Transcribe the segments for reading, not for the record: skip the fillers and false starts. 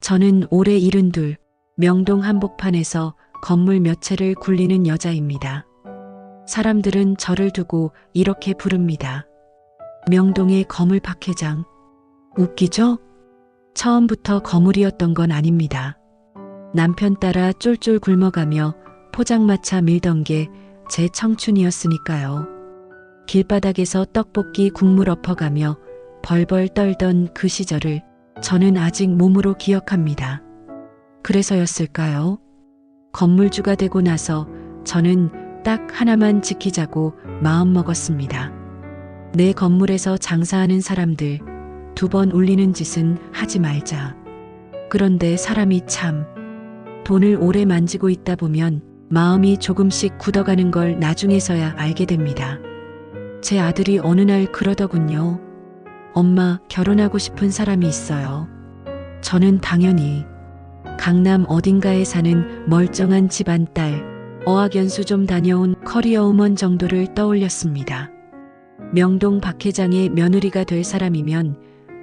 저는 올해 72, 명동 한복판에서 건물 몇 채를 굴리는 여자입니다. 사람들은 저를 두고 이렇게 부릅니다. 명동의 거물 박 회장. 웃기죠? 처음부터 거물이었던 건 아닙니다. 남편 따라 쫄쫄 굶어가며 포장마차 밀던 게 제 청춘이었으니까요. 길바닥에서 떡볶이 국물 엎어가며 벌벌 떨던 그 시절을 저는 아직 몸으로 기억합니다. 그래서였을까요? 건물주가 되고 나서 저는 딱 하나만 지키자고 마음먹었습니다. 내 건물에서 장사하는 사람들 2번 울리는 짓은 하지 말자. 그런데 사람이 참 돈을 오래 만지고 있다 보면 마음이 조금씩 굳어가는 걸 나중에서야 알게 됩니다. 제 아들이 어느 날 그러더군요. 엄마, 결혼하고 싶은 사람이 있어요. 저는 당연히 강남 어딘가에 사는 멀쩡한 집안 딸, 어학연수 좀 다녀온 커리어우먼 정도를 떠올렸습니다. 명동 박 회장의 며느리가 될 사람이면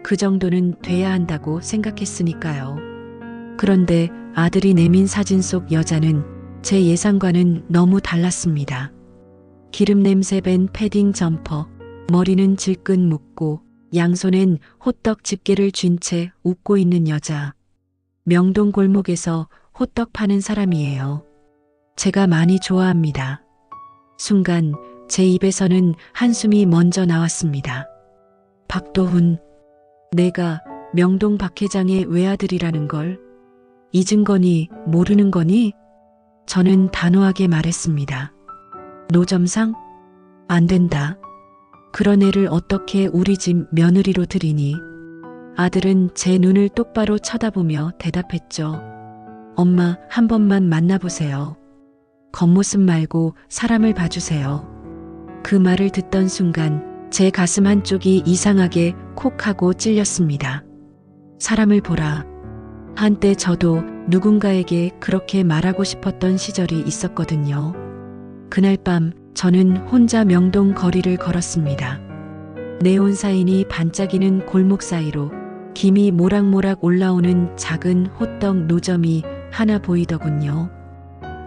그 정도는 돼야 한다고 생각했으니까요. 그런데 아들이 내민 사진 속 여자는 제 예상과는 너무 달랐습니다. 기름 냄새 밴 패딩 점퍼, 머리는 질끈 묶고 양손엔 호떡 집게를 쥔 채 웃고 있는 여자. 명동 골목에서 호떡 파는 사람이에요. 제가 많이 좋아합니다. 순간 제 입에서는 한숨이 먼저 나왔습니다. 박도훈, 내가 명동 박 회장의 외아들이라는 걸 잊은 거니 모르는 거니? 저는 단호하게 말했습니다. 노점상? 안 된다. 그런 애를 어떻게 우리 집 며느리로 들이니? 아들은 제 눈을 똑바로 쳐다보며 대답했죠. 엄마, 한 번만 만나보세요. 겉모습 말고 사람을 봐주세요. 그 말을 듣던 순간 제 가슴 한쪽이 이상하게 콕 하고 찔렸습니다. 사람을 보라. 한때 저도 누군가에게 그렇게 말하고 싶었던 시절이 있었거든요. 그날 밤 저는 혼자 명동 거리를 걸었습니다. 네온 사인이 반짝이는 골목 사이로 김이 모락모락 올라오는 작은 호떡 노점이 하나 보이더군요.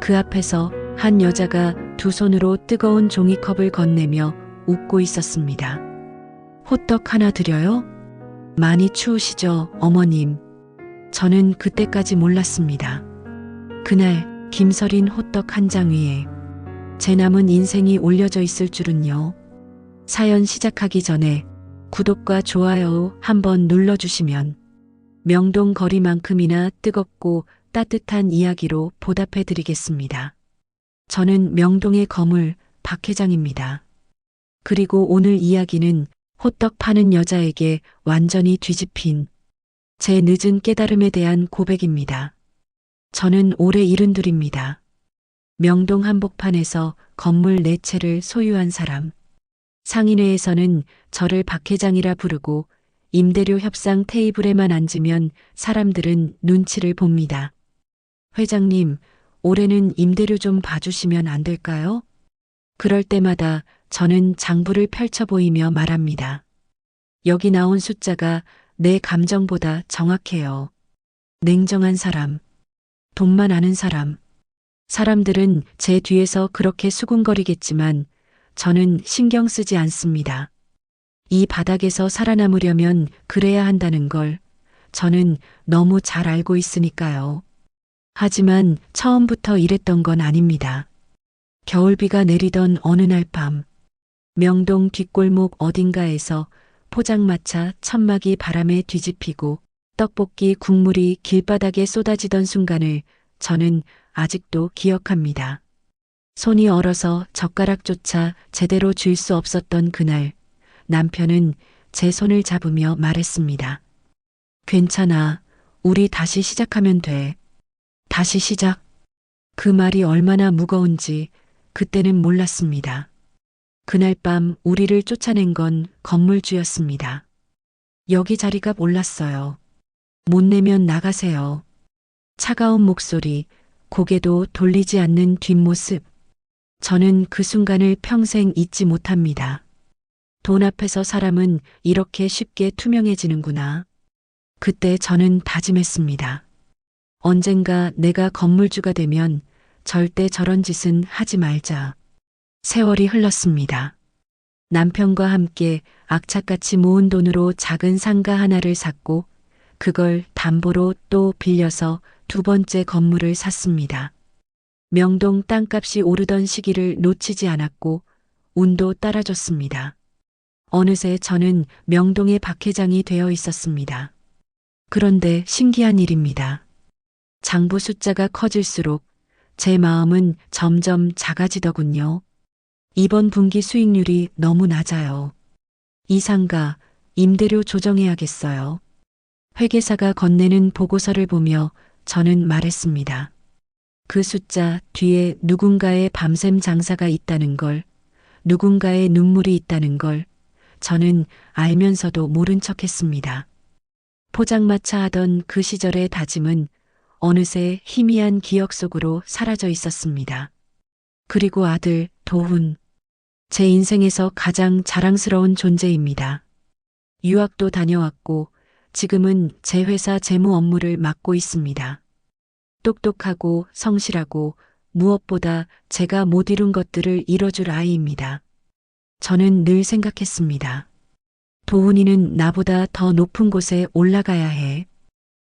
그 앞에서 한 여자가 2손으로 뜨거운 종이컵을 건네며 웃고 있었습니다. 호떡 하나 드려요? 많이 추우시죠, 어머님? 저는 그때까지 몰랐습니다. 그날 김서린 호떡 한 장 위에 제 남은 인생이 올려져 있을 줄은요. 사연 시작하기 전에 구독과 좋아요 한번 눌러주시면 명동 거리만큼이나 뜨겁고 따뜻한 이야기로 보답해 드리겠습니다. 저는 명동의 거물 박 회장입니다. 그리고 오늘 이야기는 호떡 파는 여자에게 완전히 뒤집힌 제 늦은 깨달음에 대한 고백입니다. 저는 올해 72입니다. 명동 한복판에서 건물 4채를 소유한 사람. 상인회에서는 저를 박 회장이라 부르고 임대료 협상 테이블에만 앉으면 사람들은 눈치를 봅니다. 회장님, 올해는 임대료 좀 봐주시면 안 될까요? 그럴 때마다 저는 장부를 펼쳐 보이며 말합니다. 여기 나온 숫자가 내 감정보다 정확해요. 냉정한 사람, 돈만 아는 사람. 사람들은 제 뒤에서 그렇게 수군거리겠지만 저는 신경 쓰지 않습니다. 이 바닥에서 살아남으려면 그래야 한다는 걸 저는 너무 잘 알고 있으니까요. 하지만 처음부터 이랬던 건 아닙니다. 겨울비가 내리던 어느 날 밤, 명동 뒷골목 어딘가에서 포장마차 천막이 바람에 뒤집히고 떡볶이 국물이 길바닥에 쏟아지던 순간을 저는 아직도 기억합니다. 손이 얼어서 젓가락조차 제대로 쥘 수 없었던 그날, 남편은 제 손을 잡으며 말했습니다. 괜찮아. 우리 다시 시작하면 돼. 다시 시작. 그 말이 얼마나 무거운지 그때는 몰랐습니다. 그날 밤 우리를 쫓아낸 건 건물주였습니다. 여기 자리가 올랐어요. 못 내면 나가세요. 차가운 목소리, 고개도 돌리지 않는 뒷모습. 저는 그 순간을 평생 잊지 못합니다. 돈 앞에서 사람은 이렇게 쉽게 투명해지는구나. 그때 저는 다짐했습니다. 언젠가 내가 건물주가 되면 절대 저런 짓은 하지 말자. 세월이 흘렀습니다. 남편과 함께 악착같이 모은 돈으로 작은 상가 하나를 샀고 그걸 담보로 또 빌려서 두 번째 건물을 샀습니다. 명동 땅값이 오르던 시기를 놓치지 않았고 운도 따라줬습니다. 어느새 저는 명동의 박 회장이 되어 있었습니다. 그런데 신기한 일입니다. 장부 숫자가 커질수록 제 마음은 점점 작아지더군요. 이번 분기 수익률이 너무 낮아요. 이 상가 임대료 조정해야겠어요. 회계사가 건네는 보고서를 보며 저는 말했습니다. 그 숫자 뒤에 누군가의 밤샘 장사가 있다는 걸, 누군가의 눈물이 있다는 걸 저는 알면서도 모른 척했습니다. 포장마차 하던 그 시절의 다짐은 어느새 희미한 기억 속으로 사라져 있었습니다. 그리고 아들 도훈, 제 인생에서 가장 자랑스러운 존재입니다. 유학도 다녀왔고 지금은 제 회사 재무 업무를 맡고 있습니다. 똑똑하고 성실하고 무엇보다 제가 못 이룬 것들을 이뤄줄 아이입니다. 저는 늘 생각했습니다. 도훈이는 나보다 더 높은 곳에 올라가야 해.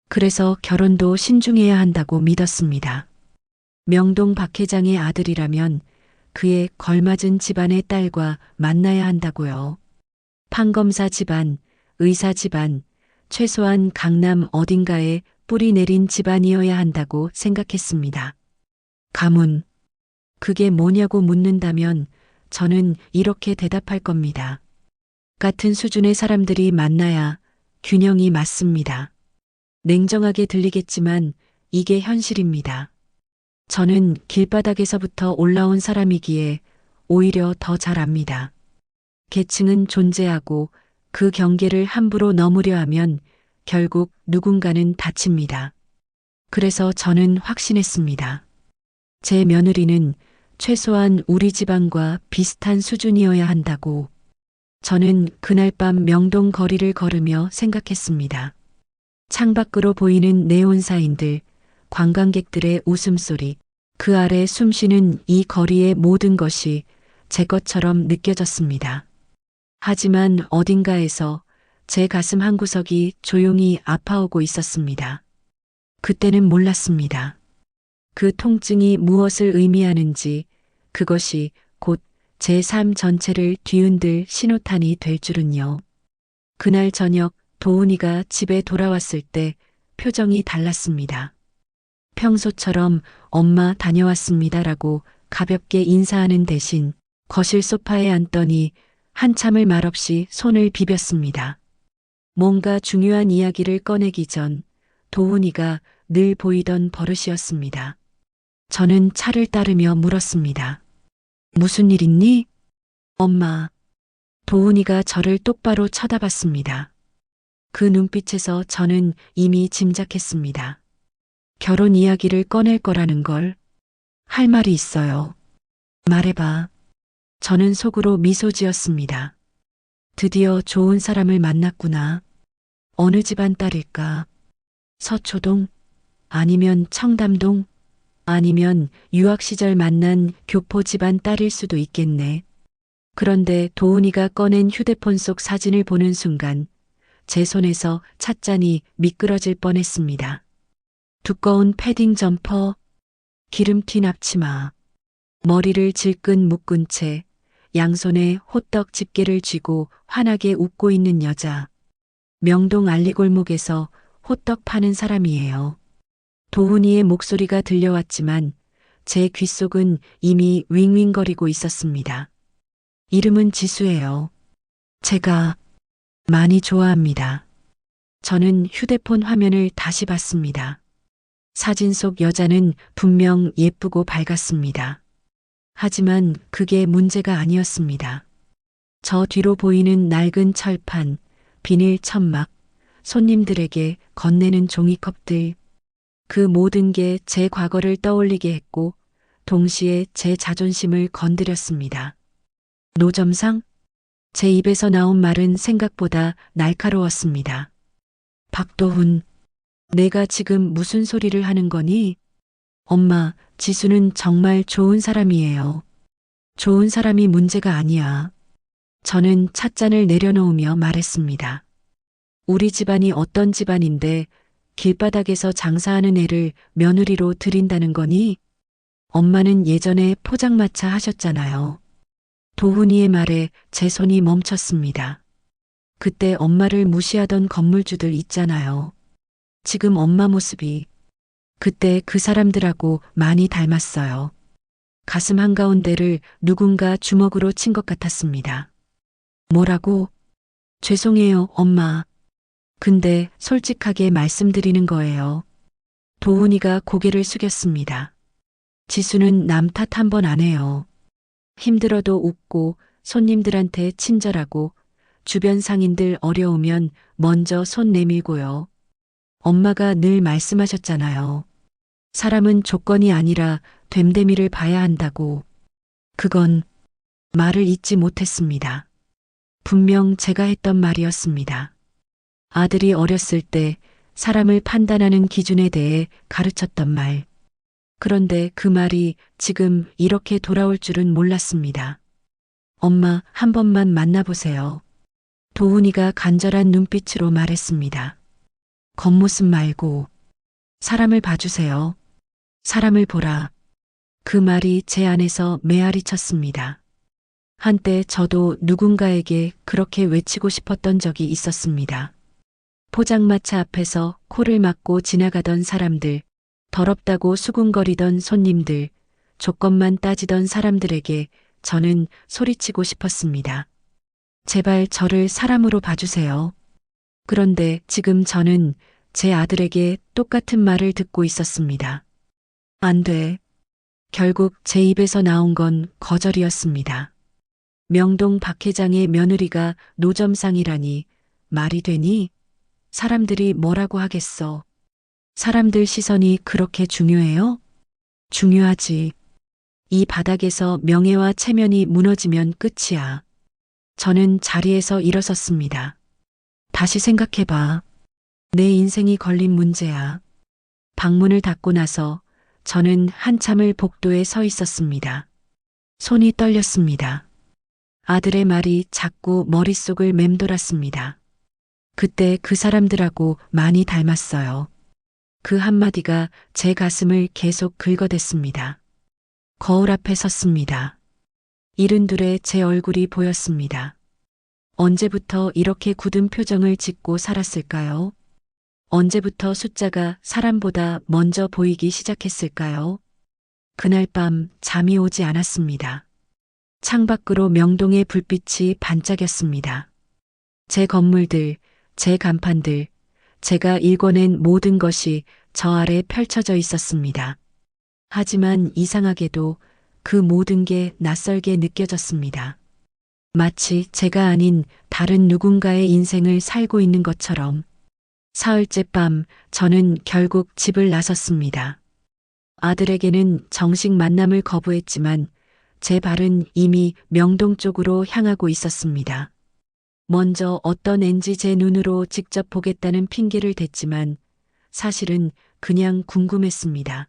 그래서 결혼도 신중해야 한다고 믿었습니다. 명동 박 회장의 아들이라면 그에 걸맞은 집안의 딸과 만나야 한다고요. 판검사 집안, 의사 집안, 최소한 강남 어딘가에 뿌리 내린 집안이어야 한다고 생각했습니다. 가문, 그게 뭐냐고 묻는다면 저는 이렇게 대답할 겁니다. 같은 수준의 사람들이 만나야 균형이 맞습니다. 냉정하게 들리겠지만 이게 현실입니다. 저는 길바닥에서부터 올라온 사람이기에 오히려 더 잘 압니다. 계층은 존재하고 그 경계를 함부로 넘으려 하면 결국 누군가는 다칩니다. 그래서 저는 확신했습니다. 제 며느리는 최소한 우리 집안과 비슷한 수준이어야 한다고. 저는 그날 밤 명동 거리를 걸으며 생각했습니다. 창밖으로 보이는 네온사인들, 관광객들의 웃음소리, 그 아래 숨쉬는 이 거리의 모든 것이 제 것처럼 느껴졌습니다. 하지만 어딘가에서 제 가슴 한구석이 조용히 아파오고 있었습니다. 그때는 몰랐습니다. 그 통증이 무엇을 의미하는지, 그것이 곧 제 삶 전체를 뒤흔들 신호탄이 될 줄은요. 그날 저녁 도훈이가 집에 돌아왔을 때 표정이 달랐습니다. 평소처럼 엄마 다녀왔습니다라고 가볍게 인사하는 대신 거실 소파에 앉더니 한참을 말없이 손을 비볐습니다. 뭔가 중요한 이야기를 꺼내기 전 도훈이가 늘 보이던 버릇이었습니다. 저는 차를 따르며 물었습니다. 무슨 일 있니? 엄마. 도훈이가 저를 똑바로 쳐다봤습니다. 그 눈빛에서 저는 이미 짐작했습니다. 결혼 이야기를 꺼낼 거라는 걸. 할 말이 있어요. 말해봐. 저는 속으로 미소 지었습니다. 드디어 좋은 사람을 만났구나. 어느 집안 딸일까? 서초동? 아니면 청담동? 아니면 유학 시절 만난 교포 집안 딸일 수도 있겠네. 그런데 도훈이가 꺼낸 휴대폰 속 사진을 보는 순간 제 손에서 찻잔이 미끄러질 뻔했습니다. 두꺼운 패딩 점퍼, 기름튄 앞치마, 머리를 질끈 묶은 채 양손에 호떡 집게를 쥐고 환하게 웃고 있는 여자. 명동 알리골목에서 호떡 파는 사람이에요. 도훈이의 목소리가 들려왔지만 제 귓속은 이미 윙윙거리고 있었습니다. 이름은 지수예요. 제가 많이 좋아합니다. 저는 휴대폰 화면을 다시 봤습니다. 사진 속 여자는 분명 예쁘고 밝았습니다. 하지만 그게 문제가 아니었습니다. 저 뒤로 보이는 낡은 철판, 비닐 천막, 손님들에게 건네는 종이컵들, 그 모든 게 제 과거를 떠올리게 했고 동시에 제 자존심을 건드렸습니다. 노점상? 제 입에서 나온 말은 생각보다 날카로웠습니다. 박도훈, 내가 지금 무슨 소리를 하는 거니? 엄마, 지수는 정말 좋은 사람이에요. 좋은 사람이 문제가 아니야. 저는 찻잔을 내려놓으며 말했습니다. 우리 집안이 어떤 집안인데 길바닥에서 장사하는 애를 며느리로 들인다는 거니? 엄마는 예전에 포장마차 하셨잖아요. 도훈이의 말에 제 손이 멈췄습니다. 그때 엄마를 무시하던 건물주들 있잖아요. 지금 엄마 모습이 그때 그 사람들하고 많이 닮았어요. 가슴 한가운데를 누군가 주먹으로 친 것 같았습니다. 뭐라고? 죄송해요, 엄마. 근데 솔직하게 말씀드리는 거예요. 도훈이가 고개를 숙였습니다. 지수는 남 탓 한 번 안 해요. 힘들어도 웃고 손님들한테 친절하고 주변 상인들 어려우면 먼저 손 내밀고요. 엄마가 늘 말씀하셨잖아요. 사람은 조건이 아니라 됨됨이를 봐야 한다고. 그건 말을 잊지 못했습니다. 분명 제가 했던 말이었습니다. 아들이 어렸을 때 사람을 판단하는 기준에 대해 가르쳤던 말. 그런데 그 말이 지금 이렇게 돌아올 줄은 몰랐습니다. 엄마, 한 번만 만나보세요. 도훈이가 간절한 눈빛으로 말했습니다. 겉모습 말고 사람을 봐주세요. 사람을 보라. 그 말이 제 안에서 메아리 쳤습니다. 한때 저도 누군가에게 그렇게 외치고 싶었던 적이 있었습니다. 포장마차 앞에서 코를 막고 지나가던 사람들, 더럽다고 수군거리던 손님들, 조건만 따지던 사람들에게 저는 소리치고 싶었습니다. 제발 저를 사람으로 봐주세요. 그런데 지금 저는 제 아들에게 똑같은 말을 듣고 있었습니다. 안 돼. 결국 제 입에서 나온 건 거절이었습니다. 명동 박 회장의 며느리가 노점상이라니 말이 되니? 사람들이 뭐라고 하겠어. 사람들 시선이 그렇게 중요해요? 중요하지. 이 바닥에서 명예와 체면이 무너지면 끝이야. 저는 자리에서 일어섰습니다. 다시 생각해봐. 내 인생이 걸린 문제야. 방문을 닫고 나서 저는 한참을 복도에 서 있었습니다. 손이 떨렸습니다. 아들의 말이 자꾸 머릿속을 맴돌았습니다. 그때 그 사람들하고 많이 닮았어요. 그 한마디가 제 가슴을 계속 긁어댔습니다. 거울 앞에 섰습니다. 이른둘에 제 얼굴이 보였습니다. 언제부터 이렇게 굳은 표정을 짓고 살았을까요? 언제부터 숫자가 사람보다 먼저 보이기 시작했을까요? 그날 밤 잠이 오지 않았습니다. 창밖으로 명동의 불빛이 반짝였습니다. 제 건물들, 제 간판들, 제가 일궈낸 모든 것이 저 아래 펼쳐져 있었습니다. 하지만 이상하게도 그 모든 게 낯설게 느껴졌습니다. 마치 제가 아닌 다른 누군가의 인생을 살고 있는 것처럼. 사흘째 밤 저는 결국 집을 나섰습니다. 아들에게는 정식 만남을 거부했지만 제 발은 이미 명동 쪽으로 향하고 있었습니다. 먼저 어떤 앤지 제 눈으로 직접 보겠다는 핑계를 댔지만 사실은 그냥 궁금했습니다.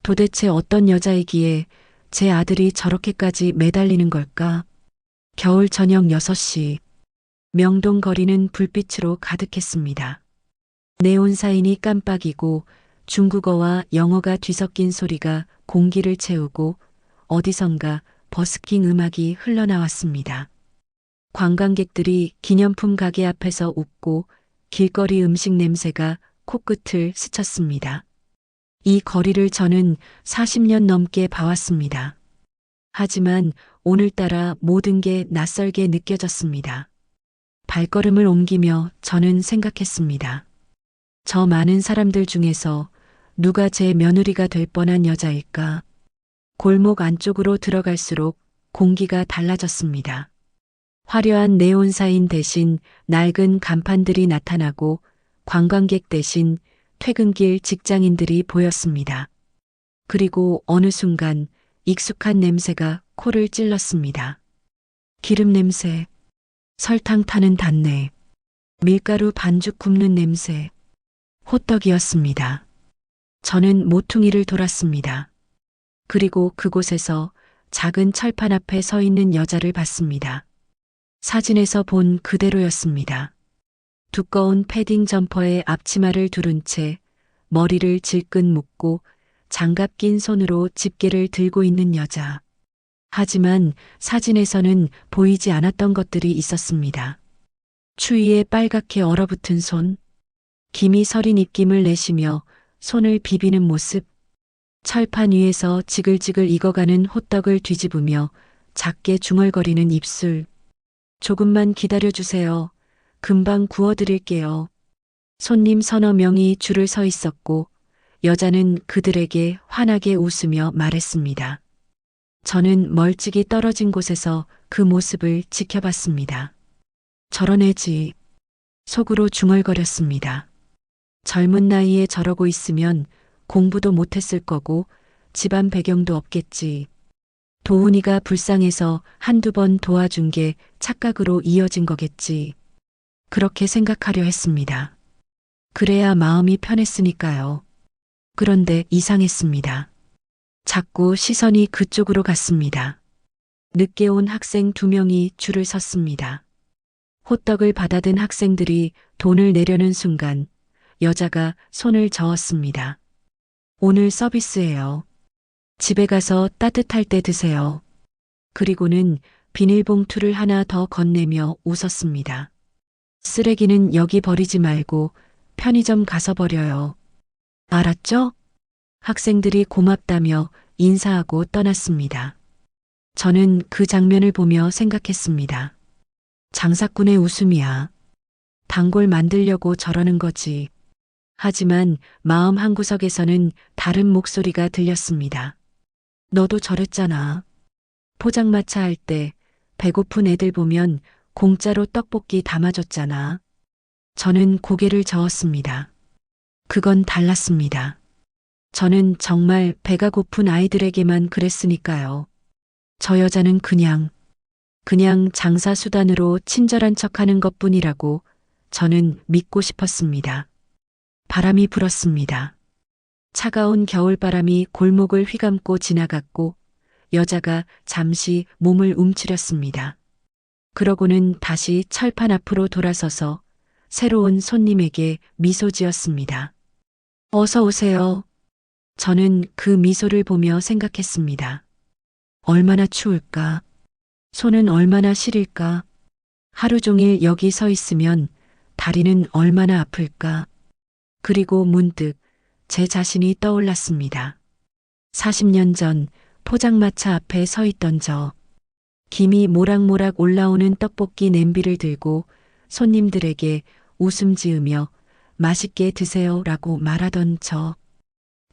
도대체 어떤 여자이기에 제 아들이 저렇게까지 매달리는 걸까? 겨울 저녁 6시, 명동 거리는 불빛으로 가득했습니다. 네온 사인이 깜빡이고 중국어와 영어가 뒤섞인 소리가 공기를 채우고 어디선가 버스킹 음악이 흘러나왔습니다. 관광객들이 기념품 가게 앞에서 웃고 길거리 음식 냄새가 코끝을 스쳤습니다. 이 거리를 저는 40년 넘게 봐왔습니다. 하지만 오늘따라 모든 게 낯설게 느껴졌습니다. 발걸음을 옮기며 저는 생각했습니다. 저 많은 사람들 중에서 누가 제 며느리가 될 뻔한 여자일까? 골목 안쪽으로 들어갈수록 공기가 달라졌습니다. 화려한 네온 사인 대신 낡은 간판들이 나타나고 관광객 대신 퇴근길 직장인들이 보였습니다. 그리고 어느 순간 익숙한 냄새가 코를 찔렀습니다. 기름 냄새, 설탕 타는 단내. 밀가루 반죽 굽는 냄새. 호떡이었습니다. 저는 모퉁이를 돌았습니다. 그리고 그곳에서 작은 철판 앞에 서 있는 여자를 봤습니다. 사진에서 본 그대로였습니다. 두꺼운 패딩 점퍼에 앞치마를 두른 채 머리를 질끈 묶고 장갑 낀 손으로 집게를 들고 있는 여자. 하지만 사진에서는 보이지 않았던 것들이 있었습니다. 추위에 빨갛게 얼어붙은 손, 김이 서린 입김을 내쉬며 손을 비비는 모습, 철판 위에서 지글지글 익어가는 호떡을 뒤집으며 작게 중얼거리는 입술. 조금만 기다려주세요. 금방 구워드릴게요. 손님 서너 명이 줄을 서 있었고 여자는 그들에게 환하게 웃으며 말했습니다. 저는 멀찍이 떨어진 곳에서 그 모습을 지켜봤습니다. 저런 애지. 속으로 중얼거렸습니다. 젊은 나이에 저러고 있으면 공부도 못했을 거고 집안 배경도 없겠지. 도훈이가 불쌍해서 한두 번 도와준 게 착각으로 이어진 거겠지. 그렇게 생각하려 했습니다. 그래야 마음이 편했으니까요. 그런데 이상했습니다. 자꾸 시선이 그쪽으로 갔습니다. 늦게 온 학생 2명이 줄을 섰습니다. 호떡을 받아든 학생들이 돈을 내려는 순간 여자가 손을 저었습니다. 오늘 서비스예요. 집에 가서 따뜻할 때 드세요. 그리고는 비닐봉투를 하나 더 건네며 웃었습니다. 쓰레기는 여기 버리지 말고 편의점 가서 버려요. 알았죠? 학생들이 고맙다며 인사하고 떠났습니다. 저는 그 장면을 보며 생각했습니다. 장사꾼의 웃음이야. 단골 만들려고 저러는 거지. 하지만 마음 한구석에서는 다른 목소리가 들렸습니다. 너도 저랬잖아. 포장마차 할 때 배고픈 애들 보면 공짜로 떡볶이 담아줬잖아. 저는 고개를 저었습니다. 그건 달랐습니다. 저는 정말 배가 고픈 아이들에게만 그랬으니까요. 저 여자는 그냥 장사 수단으로 친절한 척하는 것뿐이라고 저는 믿고 싶었습니다. 바람이 불었습니다. 차가운 겨울바람이 골목을 휘감고 지나갔고 여자가 잠시 몸을 움츠렸습니다. 그러고는 다시 철판 앞으로 돌아서서 새로운 손님에게 미소 지었습니다. 어서 오세요. 저는 그 미소를 보며 생각했습니다. 얼마나 추울까? 손은 얼마나 시릴까? 하루 종일 여기 서 있으면 다리는 얼마나 아플까? 그리고 문득 제 자신이 떠올랐습니다. 40년 전 포장마차 앞에 서 있던 저. 김이 모락모락 올라오는 떡볶이 냄비를 들고 손님들에게 웃음 지으며 맛있게 드세요라고 말하던 저.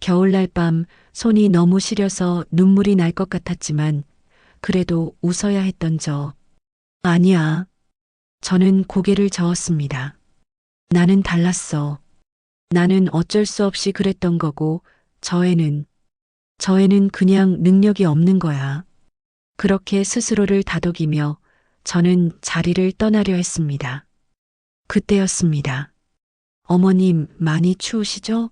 겨울날 밤 손이 너무 시려서 눈물이 날 것 같았지만 그래도 웃어야 했던 저. 아니야. 저는 고개를 저었습니다. 나는 달랐어. 나는 어쩔 수 없이 그랬던 거고 저 애는 그냥 능력이 없는 거야. 그렇게 스스로를 다독이며 저는 자리를 떠나려 했습니다. 그때였습니다. 어머님 많이 추우시죠?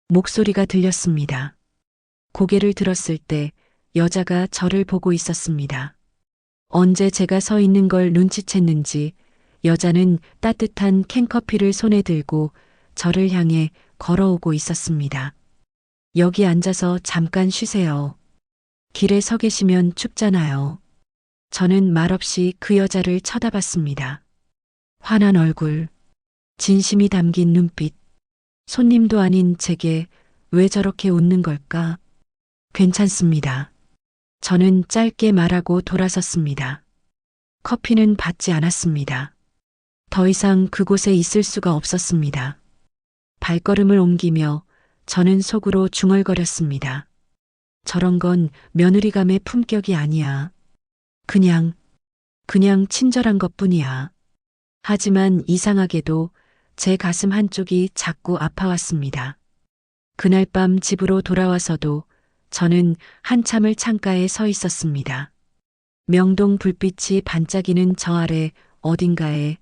목소리가 들렸습니다. 고개를 들었을 때 여자가 저를 보고 있었습니다. 언제 제가 서 있는 걸 눈치챘는지 여자는 따뜻한 캔커피를 손에 들고 저를 향해 걸어오고 있었습니다. 여기 앉아서 잠깐 쉬세요. 길에 서 계시면 춥잖아요. 저는 말없이 그 여자를 쳐다봤습니다. 환한 얼굴, 진심이 담긴 눈빛, 손님도 아닌 제게 왜 저렇게 웃는 걸까? 괜찮습니다. 저는 짧게 말하고 돌아섰습니다. 커피는 받지 않았습니다. 더 이상 그곳에 있을 수가 없었습니다. 발걸음을 옮기며 저는 속으로 중얼거렸습니다. 저런 건 며느리감의 품격이 아니야. 그냥 친절한 것뿐이야. 하지만 이상하게도 제 가슴 한쪽이 자꾸 아파왔습니다. 그날 밤 집으로 돌아와서도 저는 한참을 창가에 서 있었습니다. 명동 불빛이 반짝이는 저 아래 어딘가에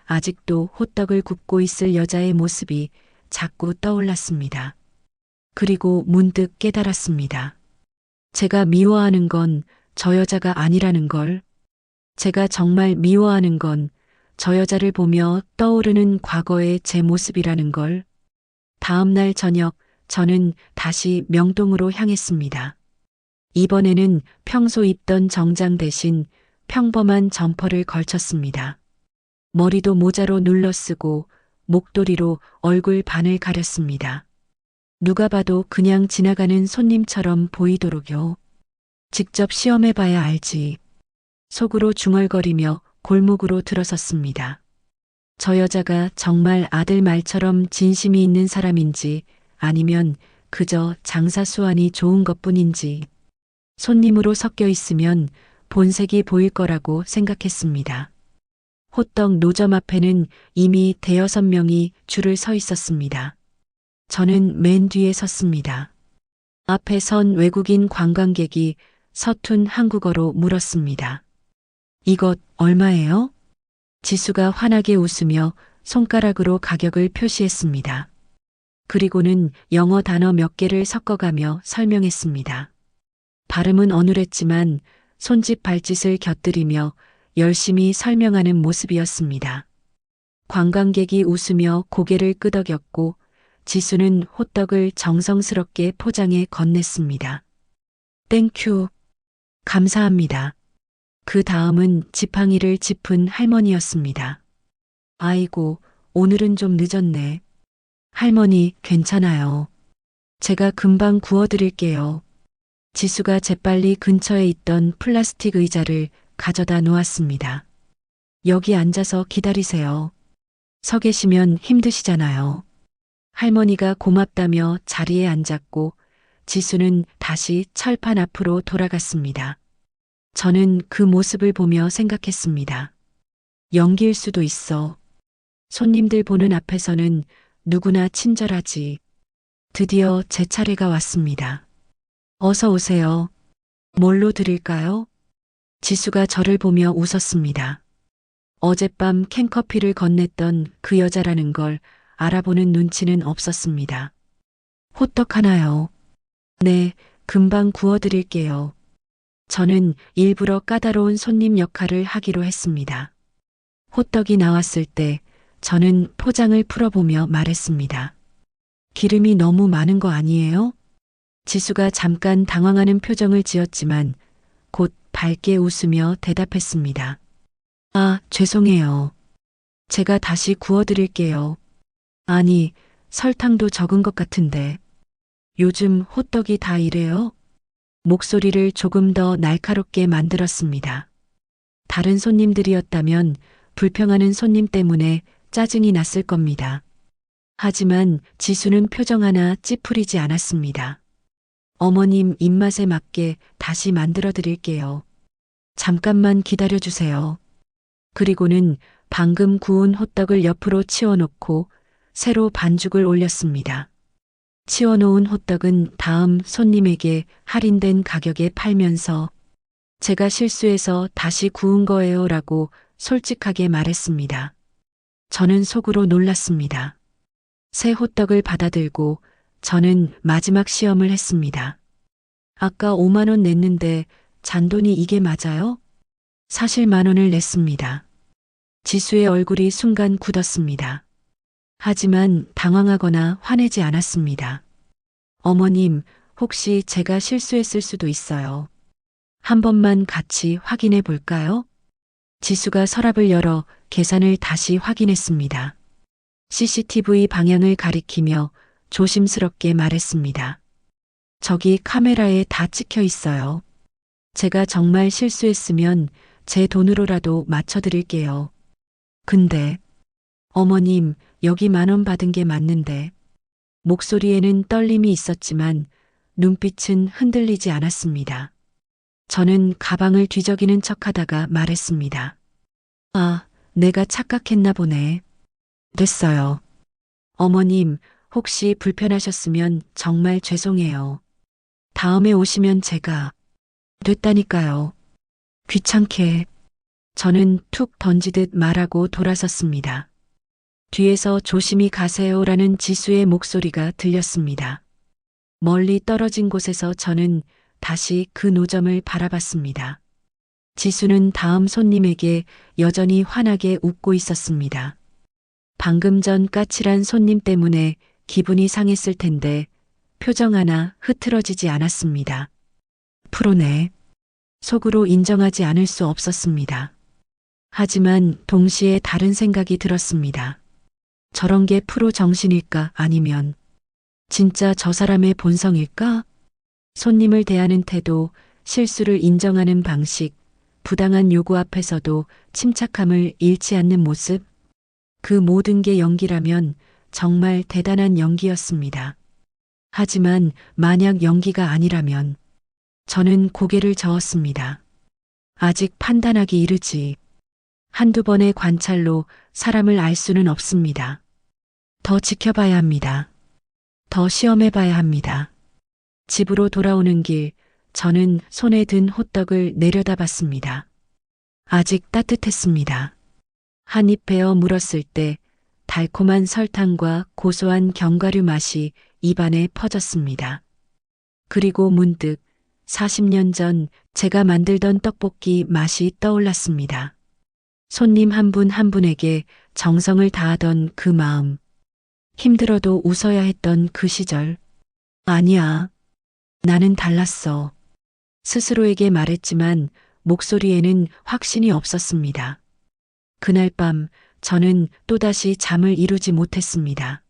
아직도 호떡을 굽고 있을 여자의 모습이 자꾸 떠올랐습니다. 그리고 문득 깨달았습니다. 제가 미워하는 건 저 여자가 아니라는 걸. 제가 정말 미워하는 건 저 여자를 보며 떠오르는 과거의 제 모습이라는 걸. 다음 날 저녁 저는 다시 명동으로 향했습니다. 이번에는 평소 입던 정장 대신 평범한 점퍼를 걸쳤습니다. 머리도 모자로 눌러쓰고 목도리로 얼굴 반을 가렸습니다. 누가 봐도 그냥 지나가는 손님처럼 보이도록요. 직접 시험해봐야 알지. 속으로 중얼거리며 골목으로 들어섰습니다. 저 여자가 정말 아들 말처럼 진심이 있는 사람인지 아니면 그저 장사 수완이 좋은 것뿐인지 손님으로 섞여 있으면 본색이 보일 거라고 생각했습니다. 호떡 노점 앞에는 이미 대여섯 명이 줄을 서 있었습니다. 저는 맨 뒤에 섰습니다. 앞에 선 외국인 관광객이 서툰 한국어로 물었습니다. 이것 얼마예요? 지수가 환하게 웃으며 손가락으로 가격을 표시했습니다. 그리고는 영어 단어 몇 개를 섞어가며 설명했습니다. 발음은 어눌했지만 손짓 발짓을 곁들이며 열심히 설명하는 모습이었습니다. 관광객이 웃으며 고개를 끄덕였고 지수는 호떡을 정성스럽게 포장해 건넸습니다. 땡큐. 감사합니다. 그 다음은 지팡이를 짚은 할머니였습니다. 아이고, 오늘은 좀 늦었네. 할머니, 괜찮아요. 제가 금방 구워드릴게요. 지수가 재빨리 근처에 있던 플라스틱 의자를 가져다 놓았습니다. 여기 앉아서 기다리세요. 서 계시면 힘드시잖아요. 할머니가 고맙다며 자리에 앉았고 지수는 다시 철판 앞으로 돌아갔습니다. 저는 그 모습을 보며 생각했습니다. 연기일 수도 있어. 손님들 보는 앞에서는 누구나 친절하지. 드디어 제 차례가 왔습니다. 어서 오세요. 뭘로 드릴까요? 지수가 저를 보며 웃었습니다. 어젯밤 캔커피를 건넸던 그 여자라는 걸 알아보는 눈치는 없었습니다. 호떡 하나요. 네, 금방 구워드릴게요. 저는 일부러 까다로운 손님 역할을 하기로 했습니다. 호떡이 나왔을 때 저는 포장을 풀어보며 말했습니다. 기름이 너무 많은 거 아니에요? 지수가 잠깐 당황하는 표정을 지었지만 곧 밝게 웃으며 대답했습니다. 아, 죄송해요. 제가 다시 구워드릴게요. 아니, 설탕도 적은 것 같은데. 요즘 호떡이 다 이래요? 목소리를 조금 더 날카롭게 만들었습니다. 다른 손님들이었다면 불평하는 손님 때문에 짜증이 났을 겁니다. 하지만 지수는 표정 하나 찌푸리지 않았습니다. 어머님 입맛에 맞게 다시 만들어 드릴게요. 잠깐만 기다려 주세요. 그리고는 방금 구운 호떡을 옆으로 치워놓고 새로 반죽을 올렸습니다. 치워놓은 호떡은 다음 손님에게 할인된 가격에 팔면서 제가 실수해서 다시 구운 거예요 라고 솔직하게 말했습니다. 저는 속으로 놀랐습니다. 새 호떡을 받아들고 저는 마지막 시험을 했습니다. 아까 5만 원 냈는데 잔돈이 이게 맞아요? 사실 10,000원을 냈습니다. 지수의 얼굴이 순간 굳었습니다. 하지만 당황하거나 화내지 않았습니다. 어머님, 혹시 제가 실수했을 수도 있어요. 한 번만 같이 확인해 볼까요? 지수가 서랍을 열어 계산을 다시 확인했습니다. CCTV 방향을 가리키며 조심스럽게 말했습니다. 저기 카메라에 다 찍혀 있어요. 제가 정말 실수했으면 제 돈으로라도 맞춰드릴게요. 근데 어머님, 여기 10,000원 받은 게 맞는데. 목소리에는 떨림이 있었지만 눈빛은 흔들리지 않았습니다. 저는 가방을 뒤적이는 척하다가 말했습니다. 아, 내가 착각했나 보네. 됐어요. 어머님, 혹시 불편하셨으면 정말 죄송해요. 다음에 오시면 제가 됐다니까요. 귀찮게. 저는 툭 던지듯 말하고 돌아섰습니다. 뒤에서 조심히 가세요라는 지수의 목소리가 들렸습니다. 멀리 떨어진 곳에서 저는 다시 그 노점을 바라봤습니다. 지수는 다음 손님에게 여전히 환하게 웃고 있었습니다. 방금 전 까칠한 손님 때문에 기분이 상했을 텐데 표정 하나 흐트러지지 않았습니다. 프로네. 속으로 인정하지 않을 수 없었습니다. 하지만 동시에 다른 생각이 들었습니다. 저런 게 프로 정신일까 아니면 진짜 저 사람의 본성일까? 손님을 대하는 태도, 실수를 인정하는 방식, 부당한 요구 앞에서도 침착함을 잃지 않는 모습. 그 모든 게 연기라면 정말 대단한 연기였습니다. 하지만 만약 연기가 아니라면 저는 고개를 저었습니다. 아직 판단하기 이르지. 한두 번의 관찰로 사람을 알 수는 없습니다. 더 지켜봐야 합니다. 더 시험해봐야 합니다. 집으로 돌아오는 길, 저는 손에 든 호떡을 내려다봤습니다. 아직 따뜻했습니다. 한 입 베어 물었을 때 달콤한 설탕과 고소한 견과류 맛이 입안에 퍼졌습니다. 그리고 문득 40년 전 제가 만들던 떡볶이 맛이 떠올랐습니다. 손님 한 분 한 분에게 정성을 다하던 그 마음. 힘들어도 웃어야 했던 그 시절. 아니야. 나는 달랐어. 스스로에게 말했지만 목소리에는 확신이 없었습니다. 그날 밤 저는 또다시 잠을 이루지 못했습니다.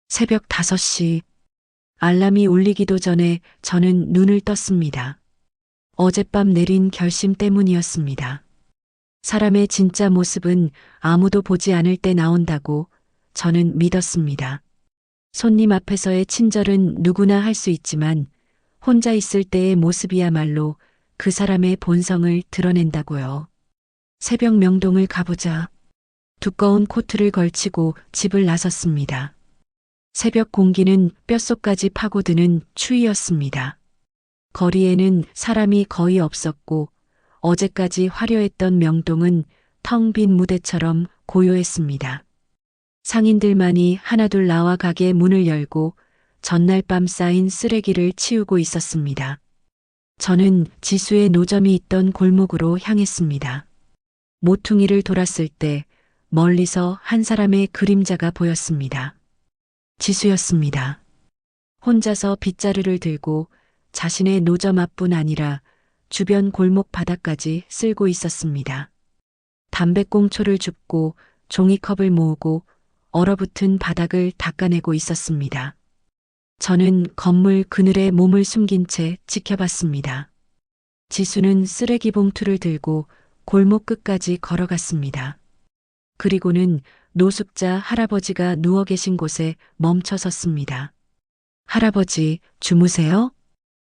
새벽 5시. 알람이 울리기도 전에 저는 눈을 떴습니다. 어젯밤 내린 결심 때문이었습니다. 사람의 진짜 모습은 아무도 보지 않을 때 나온다고 저는 믿었습니다. 손님 앞에서의 친절은 누구나 할 수 있지만 혼자 있을 때의 모습이야말로 그 사람의 본성을 드러낸다고요. 새벽 명동을 가보자. 두꺼운 코트를 걸치고 집을 나섰습니다. 새벽 공기는 뼛속까지 파고드는 추위였습니다. 거리에는 사람이 거의 없었고 어제까지 화려했던 명동은 텅 빈 무대처럼 고요했습니다. 상인들만이 하나둘 나와 가게 문을 열고 전날 밤 쌓인 쓰레기를 치우고 있었습니다. 저는 지수의 노점이 있던 골목으로 향했습니다. 모퉁이를 돌았을 때 멀리서 한 사람의 그림자가 보였습니다. 지수였습니다. 혼자서 빗자루를 들고 자신의 노점 앞뿐 아니라 주변 골목 바닥까지 쓸고 있었습니다. 담배꽁초를 줍고 종이컵을 모으고 얼어붙은 바닥을 닦아내고 있었습니다. 저는 건물 그늘에 몸을 숨긴 채 지켜봤습니다. 지수는 쓰레기 봉투를 들고 골목 끝까지 걸어갔습니다. 그리고는 노숙자 할아버지가 누워 계신 곳에 멈춰 섰습니다. 할아버지, 주무세요?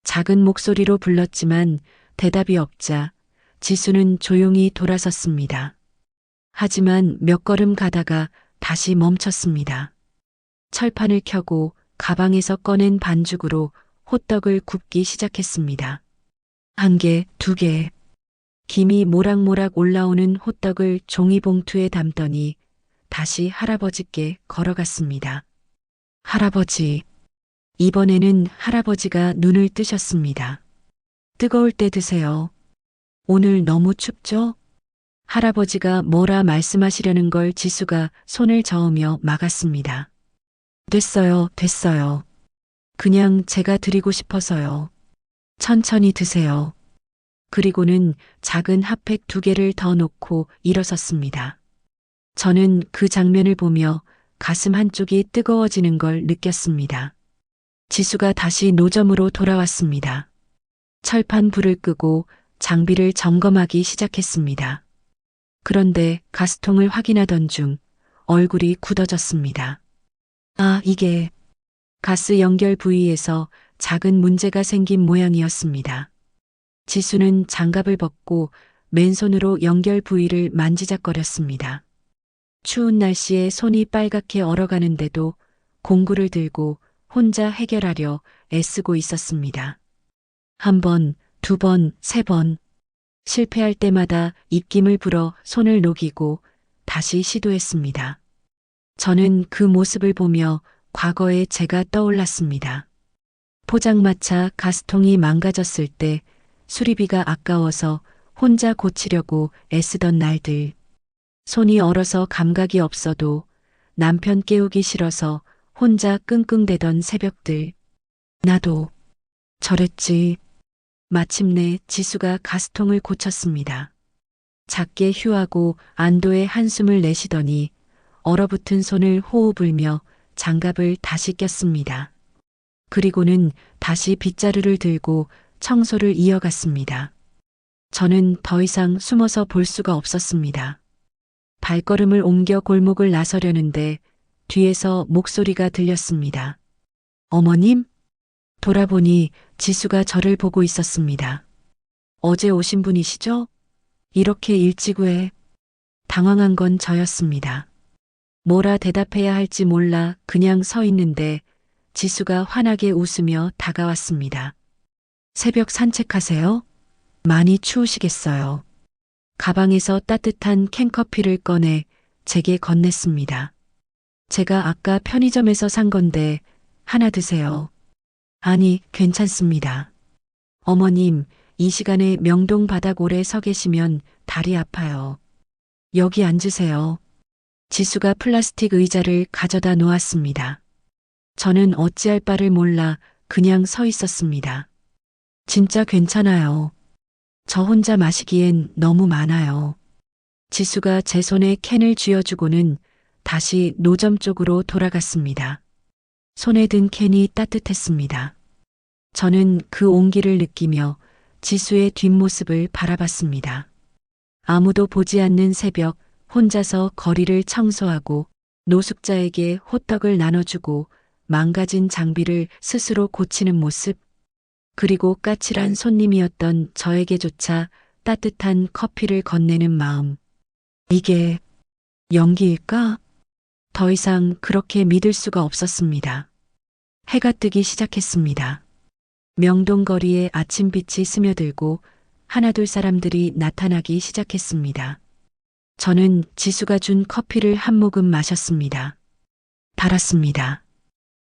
작은 목소리로 불렀지만 대답이 없자 지수는 조용히 돌아섰습니다. 하지만 몇 걸음 가다가 다시 멈췄습니다. 철판을 켜고 가방에서 꺼낸 반죽으로 호떡을 굽기 시작했습니다. 1개, 2개. 김이 모락모락 올라오는 호떡을 종이봉투에 담더니 다시 할아버지께 걸어갔습니다. 할아버지. 이번에는 할아버지가 눈을 뜨셨습니다. 뜨거울 때 드세요. 오늘 너무 춥죠? 할아버지가 뭐라 말씀하시려는 걸 지수가 손을 저으며 막았습니다. 됐어요, 됐어요. 그냥 제가 드리고 싶어서요. 천천히 드세요. 그리고는 작은 핫팩 2개를 더 놓고 일어섰습니다. 저는 그 장면을 보며 가슴 한쪽이 뜨거워지는 걸 느꼈습니다. 지수가 다시 노점으로 돌아왔습니다. 철판 불을 끄고 장비를 점검하기 시작했습니다. 그런데 가스통을 확인하던 중 얼굴이 굳어졌습니다. 아, 이게 가스 연결 부위에서 작은 문제가 생긴 모양이었습니다. 지수는 장갑을 벗고 맨손으로 연결 부위를 만지작거렸습니다. 추운 날씨에 손이 빨갛게 얼어가는데도 공구를 들고 혼자 해결하려 애쓰고 있었습니다. 1번, 2번, 3번. 실패할 때마다 입김을 불어 손을 녹이고 다시 시도했습니다. 저는 그 모습을 보며 과거의 제가 떠올랐습니다. 포장마차 가스통이 망가졌을 때 수리비가 아까워서 혼자 고치려고 애쓰던 날들. 손이 얼어서 감각이 없어도 남편 깨우기 싫어서 혼자 끙끙대던 새벽들. 나도 저랬지. 마침내 지수가 가스통을 고쳤습니다. 작게 휴하고 안도의 한숨을 내쉬더니 얼어붙은 손을 호호 불며 장갑을 다시 꼈습니다. 그리고는 다시 빗자루를 들고 청소를 이어갔습니다. 저는 더 이상 숨어서 볼 수가 없었습니다. 발걸음을 옮겨 골목을 나서려는데 뒤에서 목소리가 들렸습니다. 어머님? 돌아보니 지수가 저를 보고 있었습니다. 어제 오신 분이시죠? 이렇게 일찍 왜? 당황한 건 저였습니다. 뭐라 대답해야 할지 몰라 그냥 서 있는데 지수가 환하게 웃으며 다가왔습니다. 새벽 산책하세요? 많이 추우시겠어요. 가방에서 따뜻한 캔커피를 꺼내 제게 건넸습니다. 제가 아까 편의점에서 산 건데 하나 드세요. 아니, 괜찮습니다. 어머님, 이 시간에 명동 바닥 오래 서 계시면 다리 아파요. 여기 앉으세요. 지수가 플라스틱 의자를 가져다 놓았습니다. 저는 어찌할 바를 몰라 그냥 서 있었습니다. 진짜 괜찮아요. 저 혼자 마시기엔 너무 많아요. 지수가 제 손에 캔을 쥐어주고는 다시 노점 쪽으로 돌아갔습니다. 손에 든 캔이 따뜻했습니다. 저는 그 온기를 느끼며 지수의 뒷모습을 바라봤습니다. 아무도 보지 않는 새벽 혼자서 거리를 청소하고 노숙자에게 호떡을 나눠주고 망가진 장비를 스스로 고치는 모습, 그리고 까칠한 손님이었던 저에게조차 따뜻한 커피를 건네는 마음. 이게 연기일까? 더 이상 그렇게 믿을 수가 없었습니다. 해가 뜨기 시작했습니다. 명동 거리에 아침빛이 스며들고 하나둘 사람들이 나타나기 시작했습니다. 저는 지수가 준 커피를 한 모금 마셨습니다. 달았습니다.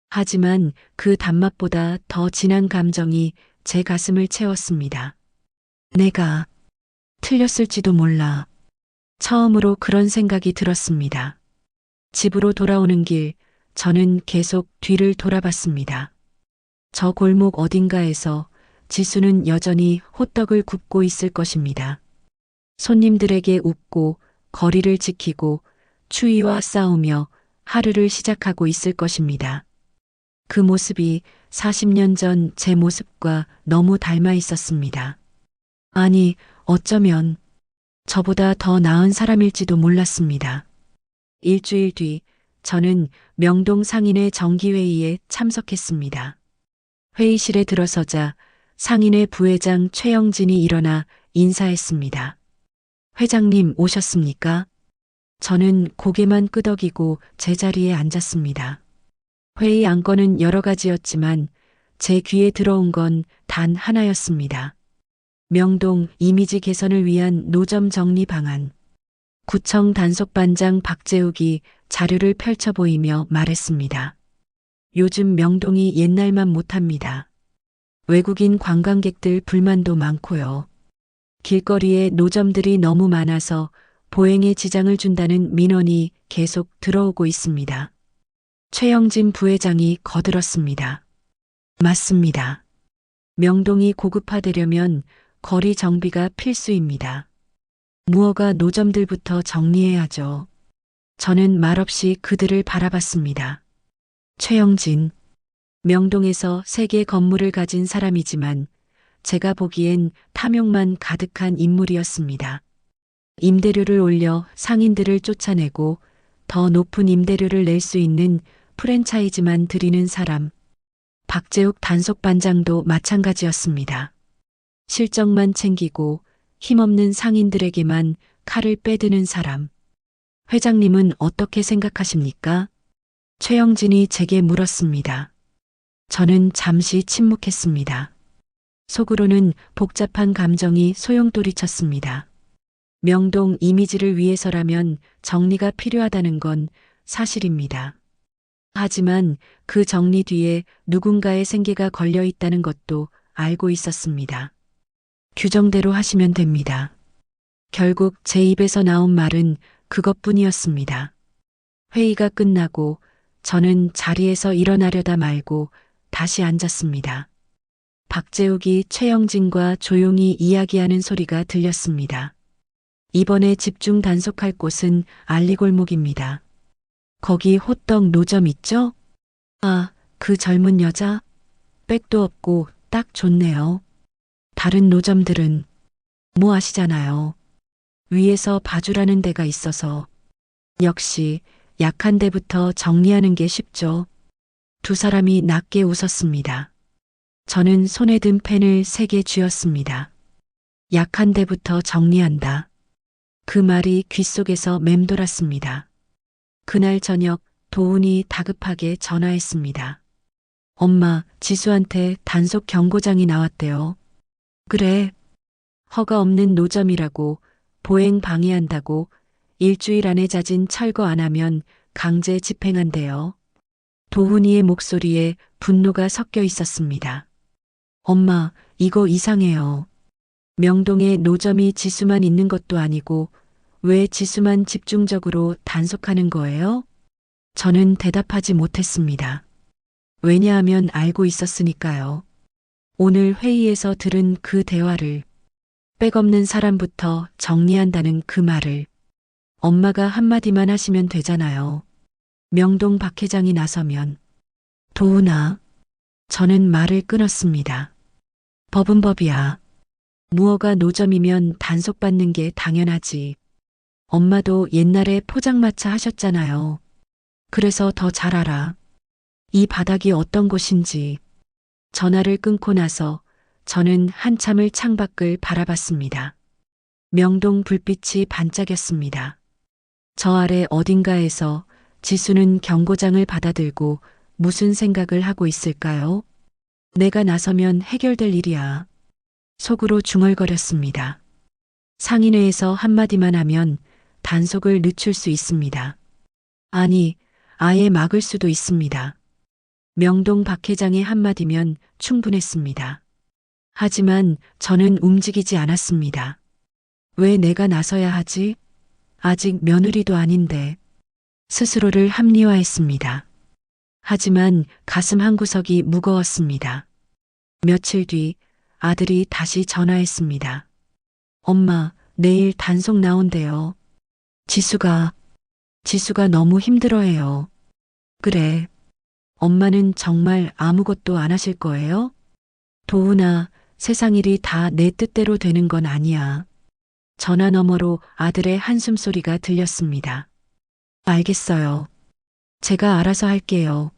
하지만 그 단맛보다 더 진한 감정이 제 가슴을 채웠습니다. 내가 틀렸을지도 몰라. 처음으로 그런 생각이 들었습니다. 집으로 돌아오는 길, 저는 계속 뒤를 돌아봤습니다. 저 골목 어딘가에서 지수는 여전히 호떡을 굽고 있을 것입니다. 손님들에게 웃고 거리를 지키고 추위와 싸우며 하루를 시작하고 있을 것입니다. 그 모습이 40년 전 제 모습과 너무 닮아 있었습니다. 아니, 어쩌면 저보다 더 나은 사람일지도 몰랐습니다. 일주일 뒤 저는 명동 상인회 정기회의에 참석했습니다. 회의실에 들어서자 상인회 부회장 최영진이 일어나 인사했습니다. 회장님 오셨습니까? 저는 고개만 끄덕이고 제자리에 앉았습니다. 회의 안건은 여러 가지였지만 제 귀에 들어온 건 단 하나였습니다. 명동 이미지 개선을 위한 노점 정리 방안. 구청 단속반장 박재욱이 자료를 펼쳐 보이며 말했습니다. 요즘 명동이 옛날만 못합니다. 외국인 관광객들 불만도 많고요. 길거리에 노점들이 너무 많아서 보행에 지장을 준다는 민원이 계속 들어오고 있습니다. 최영진 부회장이 거들었습니다. 맞습니다. 명동이 고급화되려면 거리 정비가 필수입니다. 무허가 노점들부터 정리해야죠. 저는 말없이 그들을 바라봤습니다. 최영진, 명동에서 3개 건물을 가진 사람이지만 제가 보기엔 탐욕만 가득한 인물이었습니다. 임대료를 올려 상인들을 쫓아내고 더 높은 임대료를 낼 수 있는 프랜차이즈만 드리는 사람. 박재욱 단속반장도 마찬가지였습니다. 실적만 챙기고 힘없는 상인들에게만 칼을 빼드는 사람. 회장님은 어떻게 생각하십니까? 최영진이 제게 물었습니다. 저는 잠시 침묵했습니다. 속으로는 복잡한 감정이 소용돌이쳤습니다. 명동 이미지를 위해서라면 정리가 필요하다는 건 사실입니다. 하지만 그 정리 뒤에 누군가의 생계가 걸려 있다는 것도 알고 있었습니다. 규정대로 하시면 됩니다. 결국 제 입에서 나온 말은 그것뿐이었습니다. 회의가 끝나고 저는 자리에서 일어나려다 말고 다시 앉았습니다. 박재욱이 최영진과 조용히 이야기하는 소리가 들렸습니다. 이번에 집중 단속할 곳은 알리골목입니다. 거기 호떡 노점 있죠? 아, 그 젊은 여자? 백도 없고 딱 좋네요. 다른 노점들은 뭐 아시잖아요. 위에서 봐주라는 데가 있어서. 역시 약한 데부터 정리하는 게 쉽죠. 두 사람이 낮게 웃었습니다. 저는 손에 든 펜을 3개 쥐었습니다. 약한 데부터 정리한다. 그 말이 귓속에서 맴돌았습니다. 그날 저녁 도훈이 다급하게 전화했습니다. 엄마, 지수한테 단속 경고장이 나왔대요. 그래. 허가 없는 노점이라고, 보행 방해한다고, 일주일 안에 자진 철거 안 하면 강제 집행한대요. 도훈이의 목소리에 분노가 섞여 있었습니다. 엄마, 이거 이상해요. 명동에 노점이 지수만 있는 것도 아니고 왜 지수만 집중적으로 단속하는 거예요? 저는 대답하지 못했습니다. 왜냐하면 알고 있었으니까요. 오늘 회의에서 들은 그 대화를, 백없는 사람부터 정리한다는 그 말을 엄마가 한마디만 하시면 되잖아요. 명동 박 회장이 나서면. 도훈아, 저는 말을 끊었습니다. 법은 법이야. 무허가 노점이면 단속받는 게 당연하지. 엄마도 옛날에 포장마차 하셨잖아요. 그래서 더 잘 알아. 이 바닥이 어떤 곳인지. 전화를 끊고 나서 저는 한참을 창밖을 바라봤습니다. 명동 불빛이 반짝였습니다. 저 아래 어딘가에서 지수는 경고장을 받아들고 무슨 생각을 하고 있을까요? 내가 나서면 해결될 일이야. 속으로 중얼거렸습니다. 상인회에서 한마디만 하면 단속을 늦출 수 있습니다. 아니, 아예 막을 수도 있습니다. 명동 박 회장의 한마디면 충분했습니다. 하지만 저는 움직이지 않았습니다. 왜 내가 나서야 하지? 아직 며느리도 아닌데. 스스로를 합리화했습니다. 하지만 가슴 한구석이 무거웠습니다. 며칠 뒤 아들이 다시 전화했습니다. 엄마, 내일 단속 나온대요. 지수가 너무 힘들어해요. 그래. 엄마는 정말 아무것도 안 하실 거예요? 도훈아, 세상 일이 다 내 뜻대로 되는 건 아니야. 전화 너머로 아들의 한숨 소리가 들렸습니다. 알겠어요. 제가 알아서 할게요.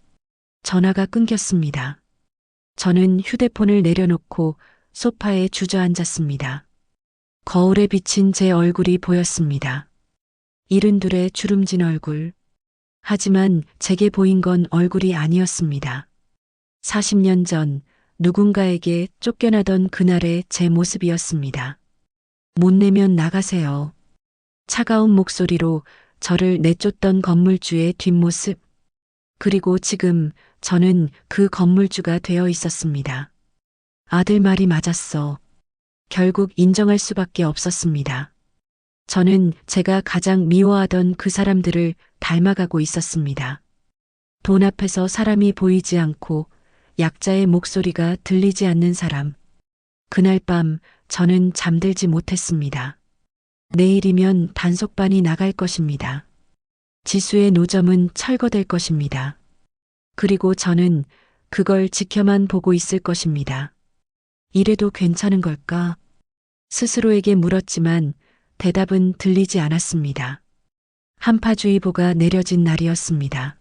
전화가 끊겼습니다. 저는 휴대폰을 내려놓고 소파에 주저앉았습니다. 거울에 비친 제 얼굴이 보였습니다. 72의 주름진 얼굴. 하지만 제게 보인 건 얼굴이 아니었습니다. 40년 전 누군가에게 쫓겨나던 그날의 제 모습이었습니다. 못 내면 나가세요. 차가운 목소리로 저를 내쫓던 건물주의 뒷모습. 그리고 지금 저는 그 건물주가 되어 있었습니다. 아들 말이 맞았어. 결국 인정할 수밖에 없었습니다. 저는 제가 가장 미워하던 그 사람들을 닮아가고 있었습니다. 돈 앞에서 사람이 보이지 않고 약자의 목소리가 들리지 않는 사람. 그날 밤 저는 잠들지 못했습니다. 내일이면 단속반이 나갈 것입니다. 지수의 노점은 철거될 것입니다. 그리고 저는 그걸 지켜만 보고 있을 것입니다. 이래도 괜찮은 걸까? 스스로에게 물었지만 대답은 들리지 않았습니다. 한파주의보가 내려진 날이었습니다.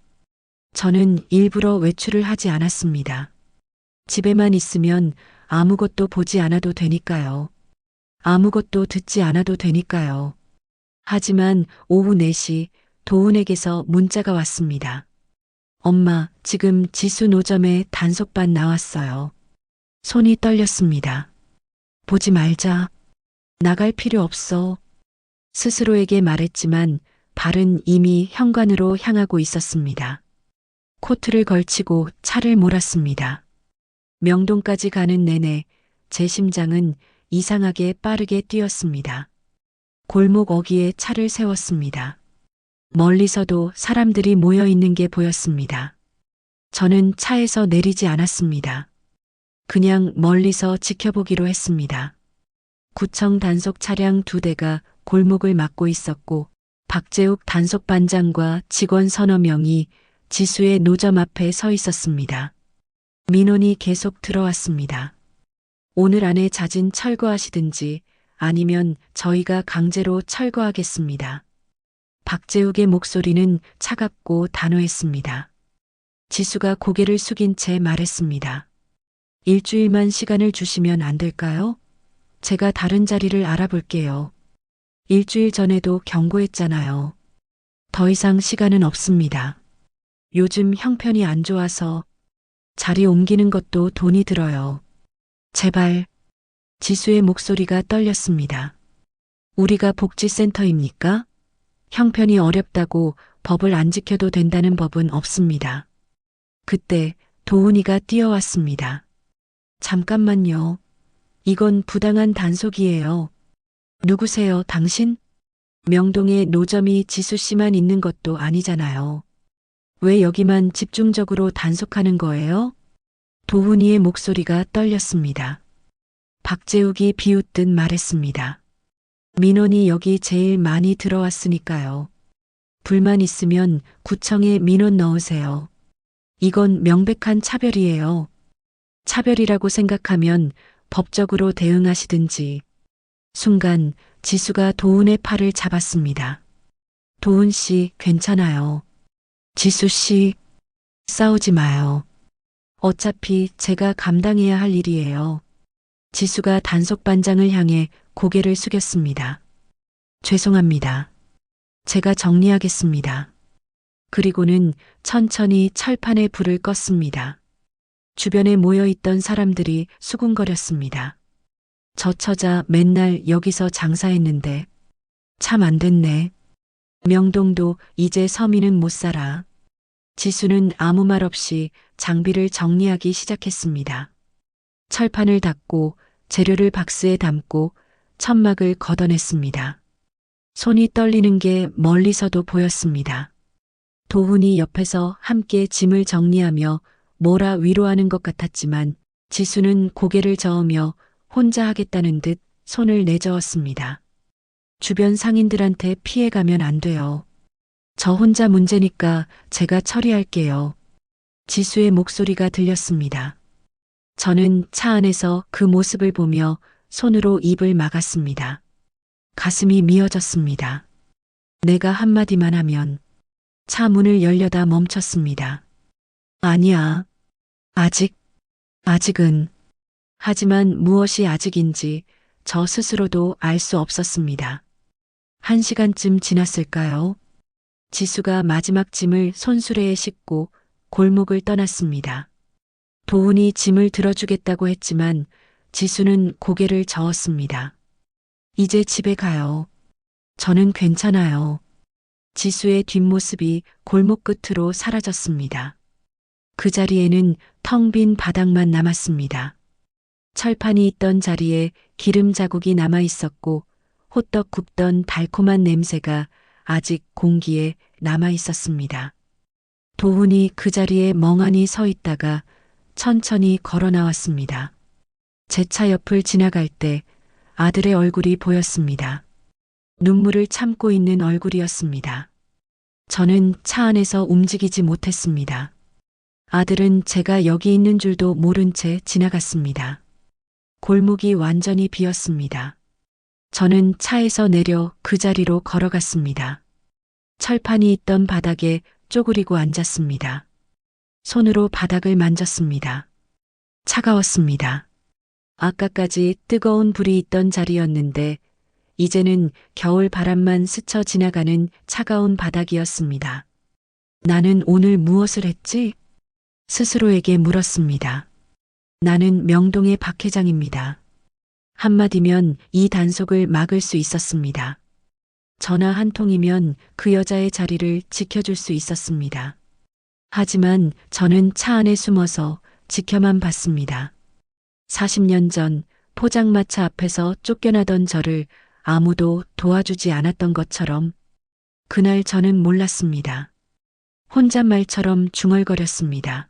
저는 일부러 외출을 하지 않았습니다. 집에만 있으면 아무것도 보지 않아도 되니까요. 아무것도 듣지 않아도 되니까요. 하지만 오후 4시 도훈에게서 문자가 왔습니다. 엄마, 지금 지수 노점에 단속반 나왔어요. 손이 떨렸습니다. 보지 말자. 나갈 필요 없어. 스스로에게 말했지만 발은 이미 현관으로 향하고 있었습니다. 코트를 걸치고 차를 몰았습니다. 명동까지 가는 내내 제 심장은 이상하게 빠르게 뛰었습니다. 골목 어귀에 차를 세웠습니다. 멀리서도 사람들이 모여 있는 게 보였습니다. 저는 차에서 내리지 않았습니다. 그냥 멀리서 지켜보기로 했습니다. 구청 단속 차량 2대가 골목을 막고 있었고 박재욱 단속반장과 직원 서너 명이 지수의 노점 앞에 서 있었습니다. 민원이 계속 들어왔습니다. 오늘 안에 자진 철거하시든지 아니면 저희가 강제로 철거하겠습니다. 박재욱의 목소리는 차갑고 단호했습니다. 지수가 고개를 숙인 채 말했습니다. 일주일만 시간을 주시면 안 될까요? 제가 다른 자리를 알아볼게요. 일주일 전에도 경고했잖아요. 더 이상 시간은 없습니다. 요즘 형편이 안 좋아서 자리 옮기는 것도 돈이 들어요. 제발. 지수의 목소리가 떨렸습니다. 우리가 복지센터입니까? 형편이 어렵다고 법을 안 지켜도 된다는 법은 없습니다. 그때 도훈이가 뛰어왔습니다. 잠깐만요. 이건 부당한 단속이에요. 누구세요, 당신? 명동에 노점이 지수 씨만 있는 것도 아니잖아요. 왜 여기만 집중적으로 단속하는 거예요? 도훈이의 목소리가 떨렸습니다. 박재욱이 비웃듯 말했습니다. 민원이 여기 제일 많이 들어왔으니까요. 불만 있으면 구청에 민원 넣으세요. 이건 명백한 차별이에요. 차별이라고 생각하면 법적으로 대응하시든지. 순간 지수가 도훈의 팔을 잡았습니다. 도훈 씨, 괜찮아요. 지수 씨, 싸우지 마요. 어차피 제가 감당해야 할 일이에요. 지수가 단속반장을 향해 고개를 숙였습니다. 죄송합니다. 제가 정리하겠습니다. 그리고는 천천히 철판에 불을 껐습니다. 주변에 모여있던 사람들이 수군거렸습니다. 저 처자 맨날 여기서 장사했는데 참 안 됐네. 명동도 이제 서민은 못 살아. 지수는 아무 말 없이 장비를 정리하기 시작했습니다. 철판을 닫고 재료를 박스에 담고 천막을 걷어냈습니다. 손이 떨리는 게 멀리서도 보였습니다. 도훈이 옆에서 함께 짐을 정리하며 뭐라 위로하는 것 같았지만 지수는 고개를 저으며 혼자 하겠다는 듯 손을 내저었습니다. 주변 상인들한테 피해가면 안 돼요. 저 혼자 문제니까 제가 처리할게요. 지수의 목소리가 들렸습니다. 저는 차 안에서 그 모습을 보며 손으로 입을 막았습니다. 가슴이 미어졌습니다. 내가 한마디만 하면 차 문을 열려다 멈췄습니다. 아니야. 아직은. 하지만 무엇이 아직인지 저 스스로도 알 수 없었습니다. 1시간쯤 지났을까요? 지수가 마지막 짐을 손수레에 싣고 골목을 떠났습니다. 도훈이 짐을 들어주겠다고 했지만 지수는 고개를 저었습니다. 이제 집에 가요. 저는 괜찮아요. 지수의 뒷모습이 골목 끝으로 사라졌습니다. 그 자리에는 텅 빈 바닥만 남았습니다. 철판이 있던 자리에 기름 자국이 남아 있었고 호떡 굽던 달콤한 냄새가 아직 공기에 남아 있었습니다. 도훈이 그 자리에 멍하니 서 있다가 천천히 걸어 나왔습니다. 제 차 옆을 지나갈 때 아들의 얼굴이 보였습니다. 눈물을 참고 있는 얼굴이었습니다. 저는 차 안에서 움직이지 못했습니다. 아들은 제가 여기 있는 줄도 모른 채 지나갔습니다. 골목이 완전히 비었습니다. 저는 차에서 내려 그 자리로 걸어갔습니다. 철판이 있던 바닥에 쪼그리고 앉았습니다. 손으로 바닥을 만졌습니다. 차가웠습니다. 아까까지 뜨거운 불이 있던 자리였는데 이제는 겨울 바람만 스쳐 지나가는 차가운 바닥이었습니다. 나는 오늘 무엇을 했지? 스스로에게 물었습니다. 나는 명동의 박 회장입니다. 한마디면 이 단속을 막을 수 있었습니다. 전화 한 통이면 그 여자의 자리를 지켜줄 수 있었습니다. 하지만 저는 차 안에 숨어서 지켜만 봤습니다. 40년 전 포장마차 앞에서 쫓겨나던 저를 아무도 도와주지 않았던 것처럼 그날 저는 몰랐습니다. 혼잣말처럼 중얼거렸습니다.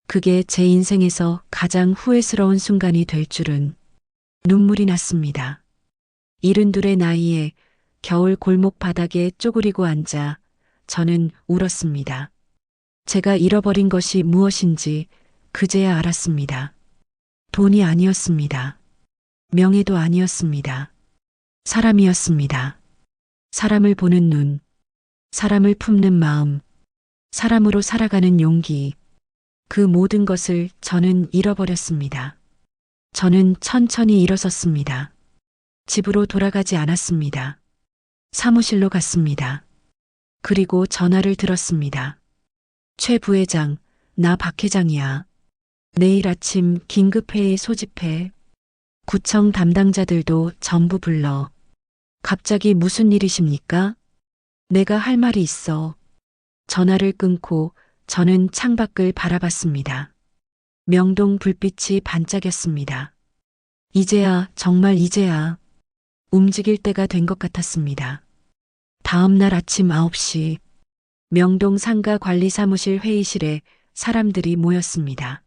그게 제 인생에서 가장 후회스러운 순간이 될 줄은. 눈물이 났습니다. 72의 나이에 겨울 골목 바닥에 쪼그리고 앉아 저는 울었습니다. 제가 잃어버린 것이 무엇인지 그제야 알았습니다. 돈이 아니었습니다. 명예도 아니었습니다. 사람이었습니다. 사람을 보는 눈, 사람을 품는 마음, 사람으로 살아가는 용기, 그 모든 것을 저는 잃어버렸습니다. 저는 천천히 일어섰습니다. 집으로 돌아가지 않았습니다. 사무실로 갔습니다. 그리고 전화를 들었습니다. 최 부회장, 나 박 회장이야. 내일 아침 긴급회의 소집해. 구청 담당자들도 전부 불러. 갑자기 무슨 일이십니까? 내가 할 말이 있어. 전화를 끊고 저는 창밖을 바라봤습니다. 명동 불빛이 반짝였습니다. 이제야, 정말 이제야 움직일 때가 된 것 같았습니다. 다음 날 아침 9시 명동 상가관리사무실 회의실에 사람들이 모였습니다.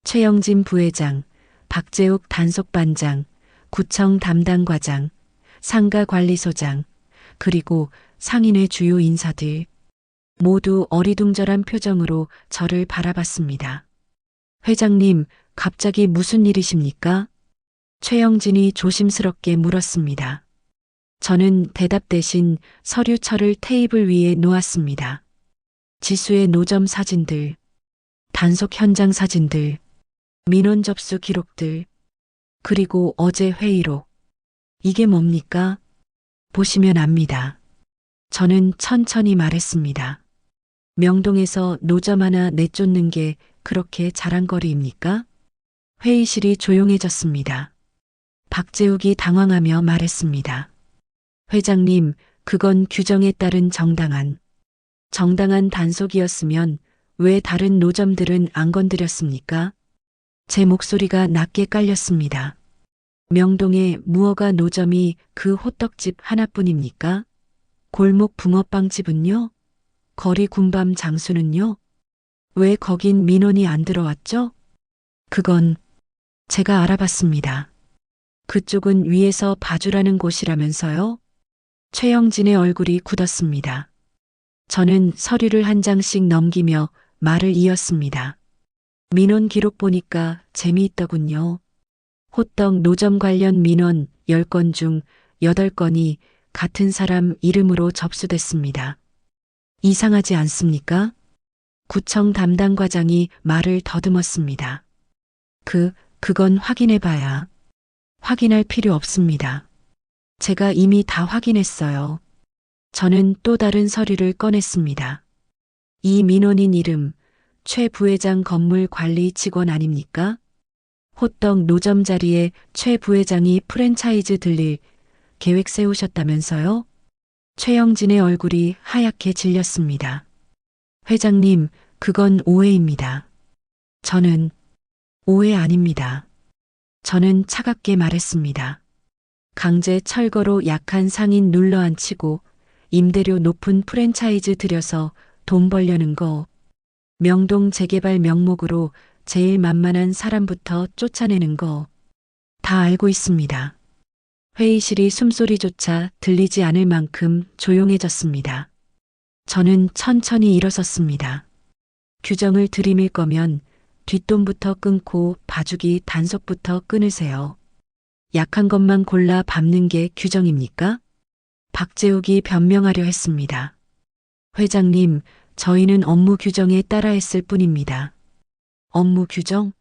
최영진 부회장, 박재욱 단속반장, 구청 담당과장, 상가관리소장, 그리고 상인의 주요 인사들 모두 어리둥절한 표정으로 저를 바라봤습니다. 회장님, 갑자기 무슨 일이십니까? 최영진이 조심스럽게 물었습니다. 저는 대답 대신 서류철을 테이블 위에 놓았습니다. 지수의 노점 사진들, 단속 현장 사진들, 민원 접수 기록들, 그리고 어제 회의록. 이게 뭡니까? 보시면 압니다. 저는 천천히 말했습니다. 명동에서 노점 하나 내쫓는 게 그렇게 자랑거리입니까? 회의실이 조용해졌습니다. 박재욱이 당황하며 말했습니다. 회장님, 그건 규정에 따른 정당한 단속이었으면 왜 다른 노점들은 안 건드렸습니까? 제 목소리가 낮게 깔렸습니다. 명동의 무허가 노점이 그 호떡집 하나뿐입니까? 골목 붕어빵집은요? 거리 군밤 장수는요? 왜 거긴 민원이 안 들어왔죠? 그건 제가 알아봤습니다. 그쪽은 위에서 봐주라는 곳이라면서요? 최영진의 얼굴이 굳었습니다. 저는 서류를 한 장씩 넘기며 말을 이었습니다. 민원 기록 보니까 재미있더군요. 호떡 노점 관련 민원 10건 중 8건이 같은 사람 이름으로 접수됐습니다. 이상하지 않습니까? 구청 담당과장이 말을 더듬었습니다. 그건 확인해봐야. 확인할 필요 없습니다. 제가 이미 다 확인했어요. 저는 또 다른 서류를 꺼냈습니다. 이 민원인 이름, 최 부회장 건물 관리 직원 아닙니까? 호떡 노점 자리에 최 부회장이 프랜차이즈 들릴 계획 세우셨다면서요? 최영진의 얼굴이 하얗게 질렸습니다. 회장님, 그건 오해입니다. 저는 오해 아닙니다. 저는 차갑게 말했습니다. 강제 철거로 약한 상인 눌러앉히고 임대료 높은 프랜차이즈 들여서 돈 벌려는 거, 명동 재개발 명목으로 제일 만만한 사람부터 쫓아내는 거 다 알고 있습니다. 회의실이 숨소리조차 들리지 않을 만큼 조용해졌습니다. 저는 천천히 일어섰습니다. 규정을 들이밀 거면 뒷돈부터 끊고 봐주기 단속부터 끊으세요. 약한 것만 골라 밟는 게 규정입니까? 박재욱이 변명하려 했습니다. 회장님, 저희는 업무 규정에 따라 했을 뿐입니다. 업무 규정?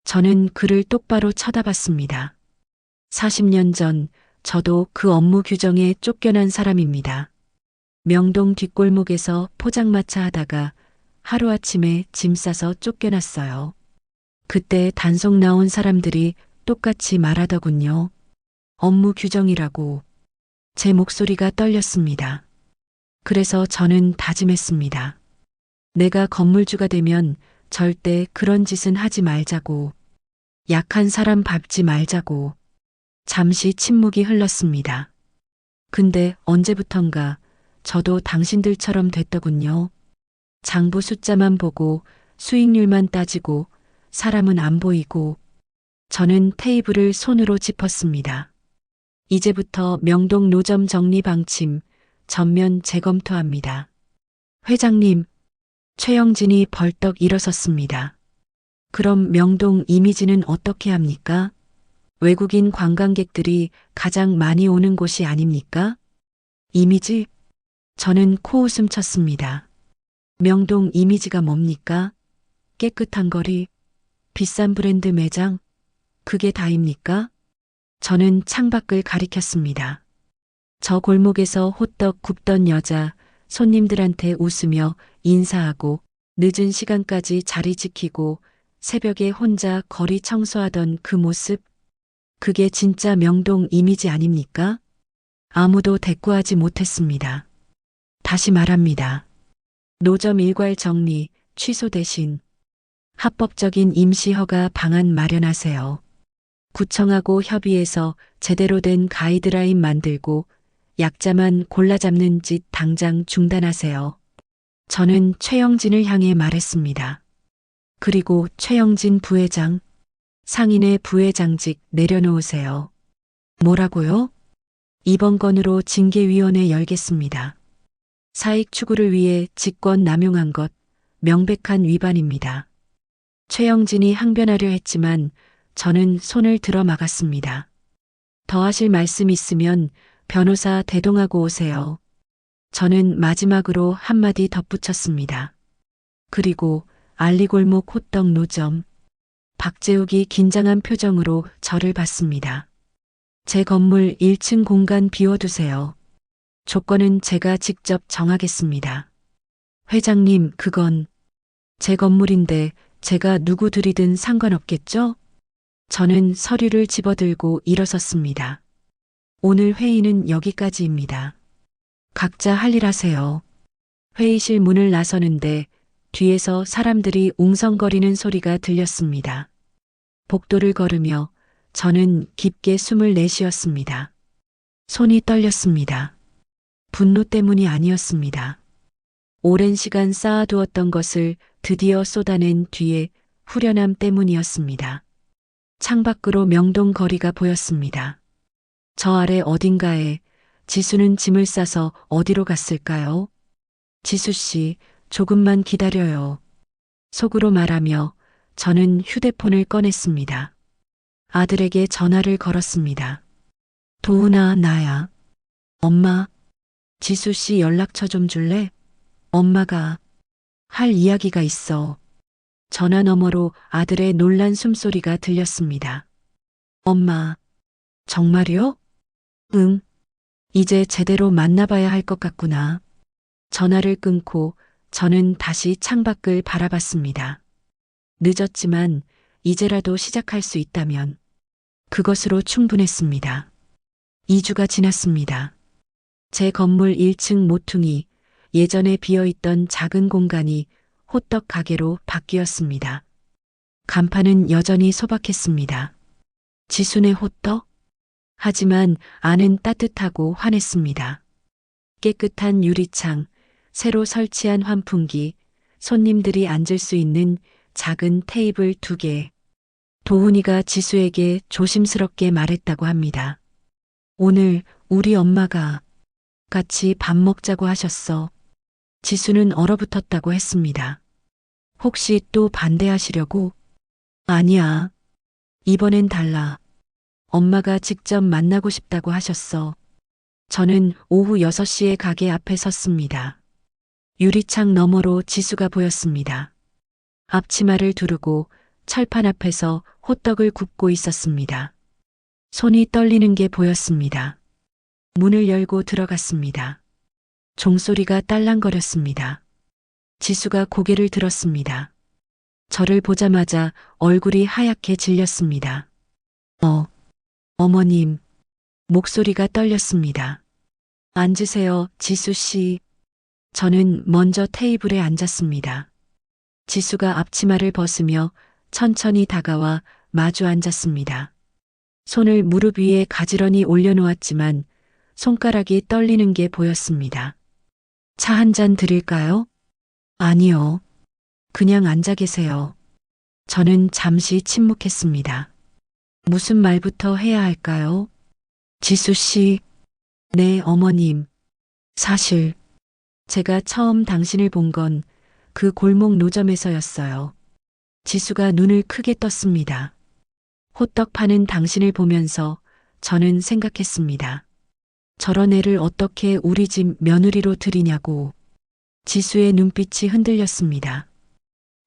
저는 그를 똑바로 쳐다봤습니다. 40년 전 저도 그 업무 규정에 쫓겨난 사람입니다. 명동 뒷골목에서 포장마차 하다가 하루아침에 짐 싸서 쫓겨났어요. 그때 단속 나온 사람들이 똑같이 말하더군요. 업무 규정이라고. 제 목소리가 떨렸습니다. 그래서 저는 다짐했습니다. 내가 건물주가 되면 절대 그런 짓은 하지 말자고. 약한 사람 밟지 말자고. 잠시 침묵이 흘렀습니다. 근데 언제부턴가 저도 당신들처럼 됐더군요. 장부 숫자만 보고 수익률만 따지고 사람은 안 보이고. 저는 테이블을 손으로 짚었습니다. 이제부터 명동 노점 정리 방침 전면 재검토합니다. 회장님, 최영진이 벌떡 일어섰습니다. 그럼 명동 이미지는 어떻게 합니까? 외국인 관광객들이 가장 많이 오는 곳이 아닙니까? 이미지? 저는 코웃음 쳤습니다. 명동 이미지가 뭡니까? 깨끗한 거리, 비싼 브랜드 매장, 그게 다입니까? 저는 창밖을 가리켰습니다. 저 골목에서 호떡 굽던 여자, 손님들한테 웃으며 인사하고 늦은 시간까지 자리 지키고 새벽에 혼자 거리 청소하던 그 모습, 그게 진짜 명동 이미지 아닙니까? 아무도 대꾸하지 못했습니다. 다시 말합니다. 노점 일괄 정리, 취소 대신 합법적인 임시허가 방안 마련하세요. 구청하고 협의해서 제대로 된 가이드라인 만들고 약자만 골라잡는 짓 당장 중단하세요. 저는 최영진을 향해 말했습니다. 그리고 최영진 부회장, 상인의 부회장직 내려놓으세요. 뭐라고요? 이번 건으로 징계위원회 열겠습니다. 사익 추구를 위해 직권 남용한 것 명백한 위반입니다. 최영진이 항변하려 했지만 저는 손을 들어 막았습니다. 더 하실 말씀 있으면 변호사 대동하고 오세요. 저는 마지막으로 한마디 덧붙였습니다. 그리고 알리골목 호떡 노점. 박재욱이 긴장한 표정으로 저를 봤습니다. 제 건물 1층 공간 비워두세요. 조건은 제가 직접 정하겠습니다. 회장님, 그건 제 건물인데 제가 누구 들이든 상관없겠죠? 저는 서류를 집어들고 일어섰습니다. 오늘 회의는 여기까지입니다. 각자 할 일 하세요. 회의실 문을 나서는데 뒤에서 사람들이 웅성거리는 소리가 들렸습니다. 복도를 걸으며 저는 깊게 숨을 내쉬었습니다. 손이 떨렸습니다. 분노 때문이 아니었습니다. 오랜 시간 쌓아두었던 것을 드디어 쏟아낸 뒤에 후련함 때문이었습니다. 창밖으로 명동 거리가 보였습니다. 저 아래 어딘가에 지수는 짐을 싸서 어디로 갔을까요? 지수 씨, 조금만 기다려요. 속으로 말하며 저는 휴대폰을 꺼냈습니다. 아들에게 전화를 걸었습니다. 도훈아, 나야. 엄마, 지수 씨 연락처 좀 줄래? 엄마가 할 이야기가 있어. 전화 너머로 아들의 놀란 숨소리가 들렸습니다. 엄마, 정말요? 응. 이제 제대로 만나봐야 할 것 같구나. 전화를 끊고 저는 다시 창밖을 바라봤습니다. 늦었지만 이제라도 시작할 수 있다면 그것으로 충분했습니다. 2주가 지났습니다. 제 건물 1층 모퉁이, 예전에 비어있던 작은 공간이 호떡 가게로 바뀌었습니다. 간판은 여전히 소박했습니다. 지순의 호떡? 하지만 안은 따뜻하고 환했습니다. 깨끗한 유리창, 새로 설치한 환풍기, 손님들이 앉을 수 있는 작은 테이블 2개. 도훈이가 지수에게 조심스럽게 말했다고 합니다. 오늘 우리 엄마가 같이 밥 먹자고 하셨어. 지수는 얼어붙었다고 했습니다. 혹시 또 반대하시려고? 아니야. 이번엔 달라. 엄마가 직접 만나고 싶다고 하셨어. 저는 오후 6시에 가게 앞에 섰습니다. 유리창 너머로 지수가 보였습니다. 앞치마를 두르고 철판 앞에서 호떡을 굽고 있었습니다. 손이 떨리는 게 보였습니다. 문을 열고 들어갔습니다. 종소리가 딸랑거렸습니다. 지수가 고개를 들었습니다. 저를 보자마자 얼굴이 하얗게 질렸습니다. 어머님, 목소리가 떨렸습니다. 앉으세요, 지수 씨. 저는 먼저 테이블에 앉았습니다. 지수가 앞치마를 벗으며 천천히 다가와 마주 앉았습니다. 손을 무릎 위에 가지런히 올려놓았지만 손가락이 떨리는 게 보였습니다. 차 한 잔 드릴까요? 아니요. 그냥 앉아 계세요. 저는 잠시 침묵했습니다. 무슨 말부터 해야 할까요? 지수 씨. 네, 어머님. 사실 제가 처음 당신을 본 건 그 골목 노점에서였어요. 지수가 눈을 크게 떴습니다. 호떡 파는 당신을 보면서 저는 생각했습니다. 저런 애를 어떻게 우리 집 며느리로 들이냐고. 지수의 눈빛이 흔들렸습니다.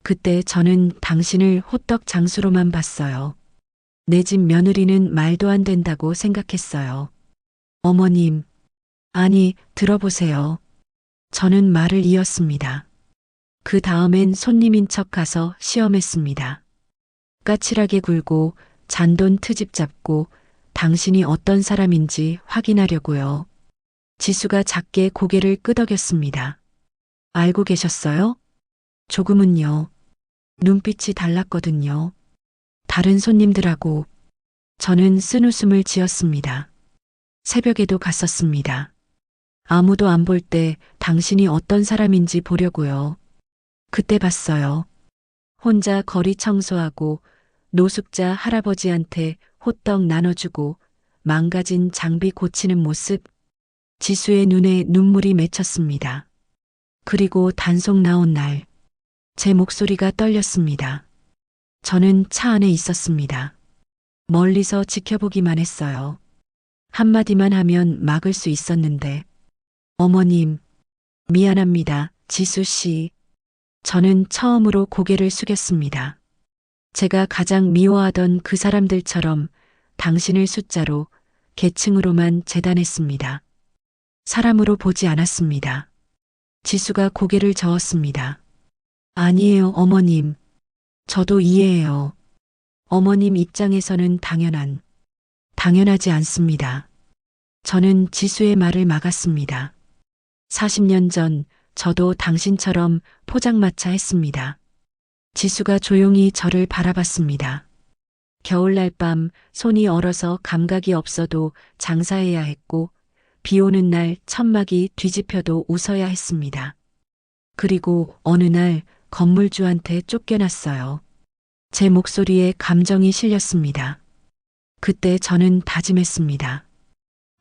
그때 저는 당신을 호떡 장수로만 봤어요. 내 집 며느리는 말도 안 된다고 생각했어요. 어머님, 아니, 들어보세요. 저는 말을 이었습니다. 그 다음엔 손님인 척 가서 시험했습니다. 까칠하게 굴고 잔돈 트집 잡고 당신이 어떤 사람인지 확인하려고요. 지수가 작게 고개를 끄덕였습니다. 알고 계셨어요? 조금은요. 눈빛이 달랐거든요. 다른 손님들하고. 저는 쓴웃음을 지었습니다. 새벽에도 갔었습니다. 아무도 안 볼 때 당신이 어떤 사람인지 보려고요. 그때 봤어요. 혼자 거리 청소하고 노숙자 할아버지한테 호떡 나눠주고 망가진 장비 고치는 모습. 지수의 눈에 눈물이 맺혔습니다. 그리고 단속 나온 날, 제 목소리가 떨렸습니다. 저는 차 안에 있었습니다. 멀리서 지켜보기만 했어요. 한마디만 하면 막을 수 있었는데. 어머님, 미안합니다, 지수 씨. 저는 처음으로 고개를 숙였습니다. 제가 가장 미워하던 그 사람들처럼 당신을 숫자로, 계층으로만 재단했습니다. 사람으로 보지 않았습니다. 지수가 고개를 저었습니다. 아니에요, 어머님. 저도 이해해요. 어머님 입장에서는 당연하지 않습니다. 저는 지수의 말을 막았습니다. 40년 전 저도 당신처럼 포장마차 했습니다. 지수가 조용히 저를 바라봤습니다. 겨울날 밤 손이 얼어서 감각이 없어도 장사해야 했고 비 오는 날 천막이 뒤집혀도 웃어야 했습니다. 그리고 어느 날 건물주한테 쫓겨났어요. 제 목소리에 감정이 실렸습니다. 그때 저는 다짐했습니다.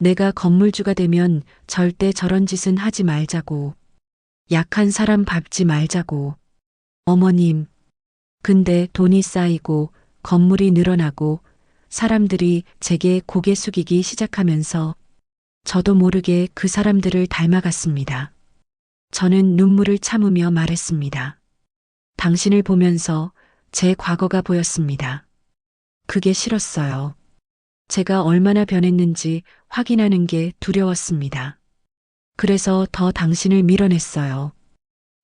내가 건물주가 되면 절대 저런 짓은 하지 말자고. 약한 사람 밟지 말자고. 어머님, 근데 돈이 쌓이고 건물이 늘어나고 사람들이 제게 고개 숙이기 시작하면서 저도 모르게 그 사람들을 닮아갔습니다. 저는 눈물을 참으며 말했습니다. 당신을 보면서 제 과거가 보였습니다. 그게 싫었어요. 제가 얼마나 변했는지 확인하는 게 두려웠습니다. 그래서 더 당신을 밀어냈어요.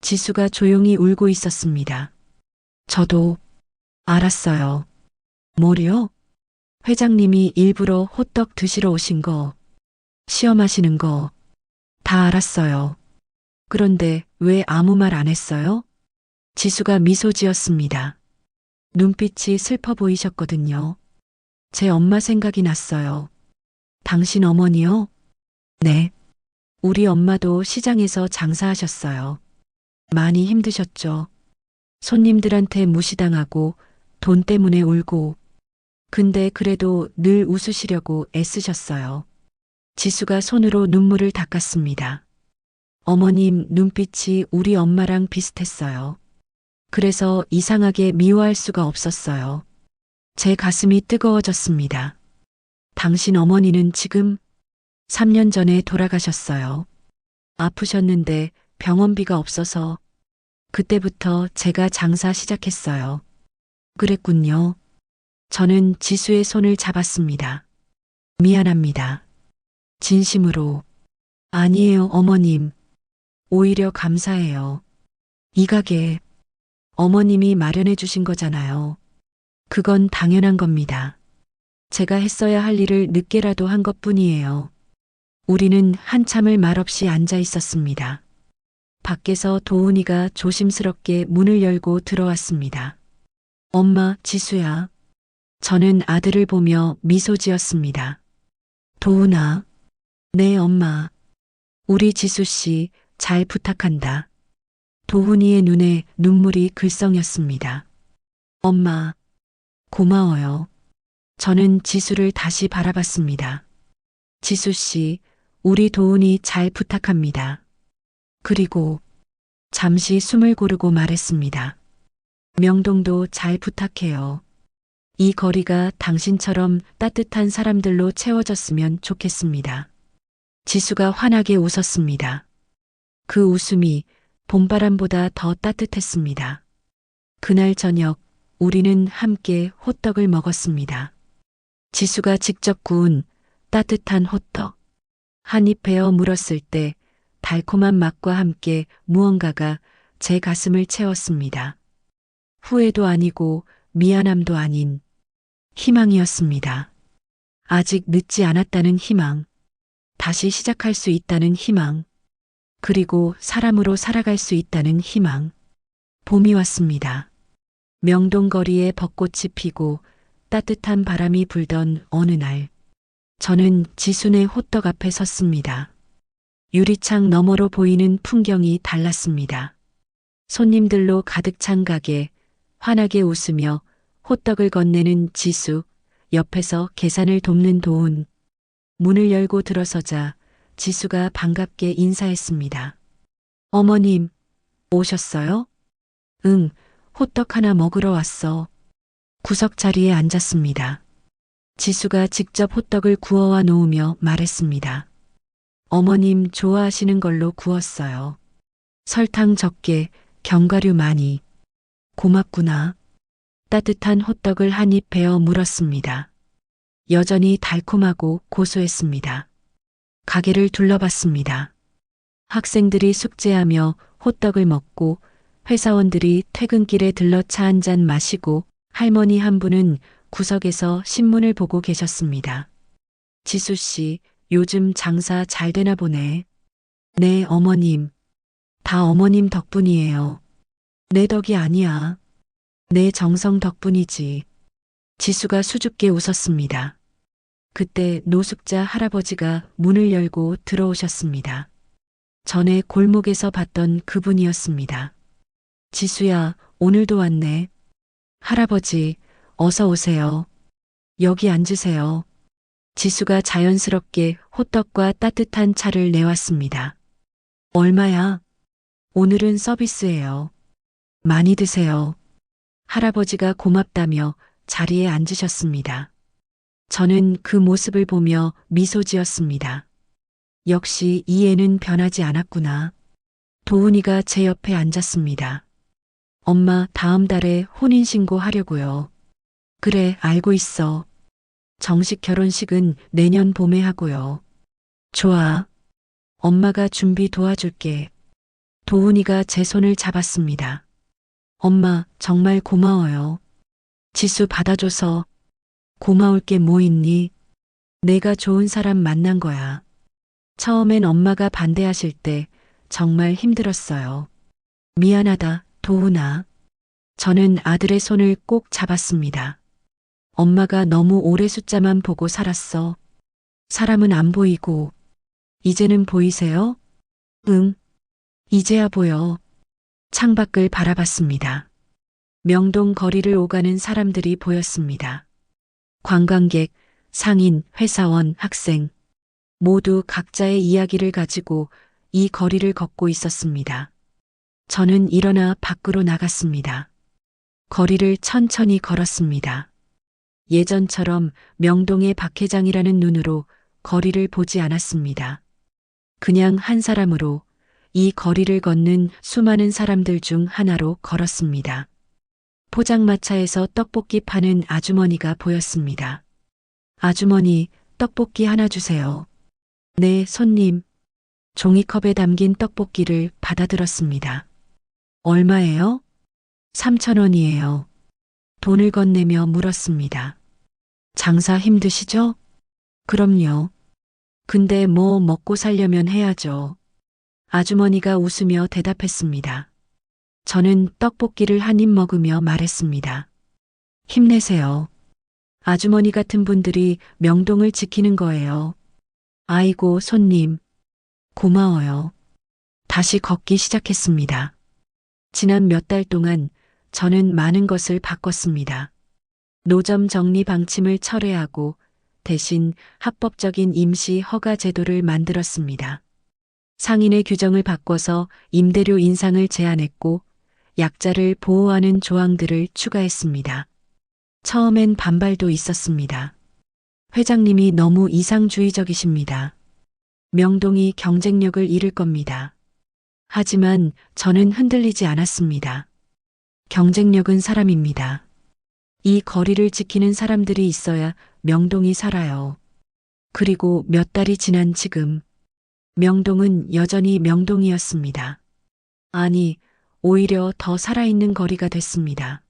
지수가 조용히 울고 있었습니다. 저도 알았어요. 뭐요? 회장님이 일부러 호떡 드시러 오신 거, 시험하시는 거, 다 알았어요. 그런데 왜 아무 말 안 했어요? 지수가 미소 지었습니다. 눈빛이 슬퍼 보이셨거든요. 제 엄마 생각이 났어요. 당신 어머니요? 네. 우리 엄마도 시장에서 장사하셨어요. 많이 힘드셨죠. 손님들한테 무시당하고 돈 때문에 울고. 근데 그래도 늘 웃으시려고 애쓰셨어요. 지수가 손으로 눈물을 닦았습니다. 어머님 눈빛이 우리 엄마랑 비슷했어요. 그래서 이상하게 미워할 수가 없었어요. 제 가슴이 뜨거워졌습니다. 당신 어머니는 지금 3년 전에 돌아가셨어요. 아프셨는데 병원비가 없어서 그때부터 제가 장사 시작했어요. 그랬군요. 저는 지수의 손을 잡았습니다. 미안합니다. 진심으로. 아니에요, 어머님. 오히려 감사해요. 이 가게 어머님이 마련해 주신 거잖아요. 그건 당연한 겁니다. 제가 했어야 할 일을 늦게라도 한 것뿐이에요. 우리는 한참을 말없이 앉아 있었습니다. 밖에서 도훈이가 조심스럽게 문을 열고 들어왔습니다. 엄마, 지수야. 저는 아들을 보며 미소 지었습니다. 도훈아. 네, 엄마. 우리 지수 씨, 잘 부탁한다. 도훈이의 눈에 눈물이 글썽였습니다. 엄마, 고마워요. 저는 지수를 다시 바라봤습니다. 지수 씨, 우리 도훈이 잘 부탁합니다. 그리고 잠시 숨을 고르고 말했습니다. 명동도 잘 부탁해요. 이 거리가 당신처럼 따뜻한 사람들로 채워졌으면 좋겠습니다. 지수가 환하게 웃었습니다. 그 웃음이 봄바람보다 더 따뜻했습니다. 그날 저녁 우리는 함께 호떡을 먹었습니다. 지수가 직접 구운 따뜻한 호떡. 한 입 베어 물었을 때 달콤한 맛과 함께 무언가가 제 가슴을 채웠습니다. 후회도 아니고 미안함도 아닌 희망이었습니다. 아직 늦지 않았다는 희망. 다시 시작할 수 있다는 희망. 그리고 사람으로 살아갈 수 있다는 희망. 봄이 왔습니다. 명동 거리에 벚꽃이 피고 따뜻한 바람이 불던 어느 날, 저는 지순의 호떡 앞에 섰습니다. 유리창 너머로 보이는 풍경이 달랐습니다. 손님들로 가득 찬 가게, 환하게 웃으며 호떡을 건네는 지수, 옆에서 계산을 돕는 도훈. 문을 열고 들어서자 지수가 반갑게 인사했습니다. 어머님, 오셨어요? 응, 호떡 하나 먹으러 왔어. 구석 자리에 앉았습니다. 지수가 직접 호떡을 구워와 놓으며 말했습니다. 어머님 좋아하시는 걸로 구웠어요. 설탕 적게, 견과류 많이. 고맙구나. 따뜻한 호떡을 한 입 베어 물었습니다. 여전히 달콤하고 고소했습니다. 가게를 둘러봤습니다. 학생들이 숙제하며 호떡을 먹고 회사원들이 퇴근길에 들러 차 한 잔 마시고 할머니 한 분은 구석에서 신문을 보고 계셨습니다. 지수 씨, 요즘 장사 잘 되나 보네. 네, 어머님. 다 어머님 덕분이에요. 내 덕이 아니야. 내 정성 덕분이지. 지수가 수줍게 웃었습니다. 그때 노숙자 할아버지가 문을 열고 들어오셨습니다. 전에 골목에서 봤던 그분이었습니다. 지수야, 오늘도 왔네. 할아버지, 어서 오세요. 여기 앉으세요. 지수가 자연스럽게 호떡과 따뜻한 차를 내왔습니다. 얼마야? 오늘은 서비스예요. 많이 드세요. 할아버지가 고맙다며 자리에 앉으셨습니다. 저는 그 모습을 보며 미소 지었습니다. 역시 이 애는 변하지 않았구나. 도훈이가 제 옆에 앉았습니다. 엄마, 다음 달에 혼인신고 하려고요. 그래, 알고 있어. 정식 결혼식은 내년 봄에 하고요. 좋아. 엄마가 준비 도와줄게. 도훈이가 제 손을 잡았습니다. 엄마, 정말 고마워요. 지수 받아줘서. 고마울 게 뭐 있니? 내가 좋은 사람 만난 거야. 처음엔 엄마가 반대하실 때 정말 힘들었어요. 미안하다, 도훈아. 저는 아들의 손을 꼭 잡았습니다. 엄마가 너무 오래 숫자만 보고 살았어. 사람은 안 보이고. 이제는 보이세요? 응. 이제야 보여. 창밖을 바라봤습니다. 명동 거리를 오가는 사람들이 보였습니다. 관광객, 상인, 회사원, 학생. 모두 각자의 이야기를 가지고 이 거리를 걷고 있었습니다. 저는 일어나 밖으로 나갔습니다. 거리를 천천히 걸었습니다. 예전처럼 명동의 박 회장이라는 눈으로 거리를 보지 않았습니다. 그냥 한 사람으로 이 거리를 걷는 수많은 사람들 중 하나로 걸었습니다. 포장마차에서 떡볶이 파는 아주머니가 보였습니다. 아주머니, 떡볶이 하나 주세요. 네, 손님. 종이컵에 담긴 떡볶이를 받아들었습니다. 얼마예요? 3,000원이에요. 돈을 건네며 물었습니다. 장사 힘드시죠? 그럼요. 근데 뭐 먹고 살려면 해야죠. 아주머니가 웃으며 대답했습니다. 저는 떡볶이를 한 입 먹으며 말했습니다. 힘내세요. 아주머니 같은 분들이 명동을 지키는 거예요. 아이고, 손님. 고마워요. 다시 걷기 시작했습니다. 지난 몇 달 동안 저는 많은 것을 바꿨습니다. 노점 정리 방침을 철회하고 대신 합법적인 임시 허가 제도를 만들었습니다. 상인의 규정을 바꿔서 임대료 인상을 제한했고 약자를 보호하는 조항들을 추가했습니다. 처음엔 반발도 있었습니다. 회장님이 너무 이상주의적이십니다. 명동이 경쟁력을 잃을 겁니다. 하지만 저는 흔들리지 않았습니다. 경쟁력은 사람입니다. 이 거리를 지키는 사람들이 있어야 명동이 살아요. 그리고 몇 달이 지난 지금 명동은 여전히 명동이었습니다. 아니, 오히려 더 살아있는 거리가 됐습니다.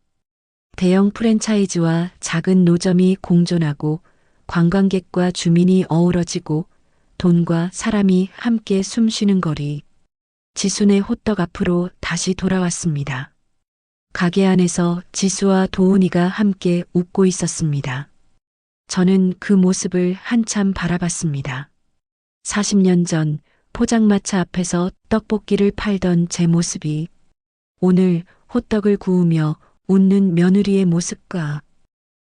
대형 프랜차이즈와 작은 노점이 공존하고 관광객과 주민이 어우러지고 돈과 사람이 함께 숨쉬는 거리. 지순의 호떡 앞으로 다시 돌아왔습니다. 가게 안에서 지수와 도훈이가 함께 웃고 있었습니다. 저는 그 모습을 한참 바라봤습니다. 40년 전 포장마차 앞에서 떡볶이를 팔던 제 모습이 오늘 호떡을 구우며 웃는 며느리의 모습과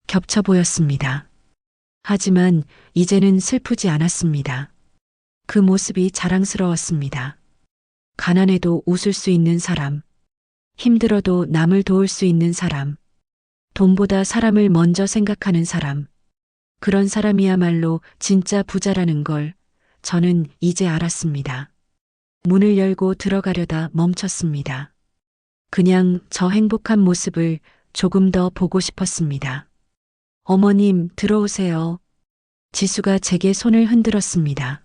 겹쳐 보였습니다. 하지만 이제는 슬프지 않았습니다. 그 모습이 자랑스러웠습니다. 가난해도 웃을 수 있는 사람, 힘들어도 남을 도울 수 있는 사람, 돈보다 사람을 먼저 생각하는 사람, 그런 사람이야말로 진짜 부자라는 걸 저는 이제 알았습니다. 문을 열고 들어가려다 멈췄습니다. 그냥 저 행복한 모습을 조금 더 보고 싶었습니다. 어머님, 들어오세요. 지수가 제게 손을 흔들었습니다.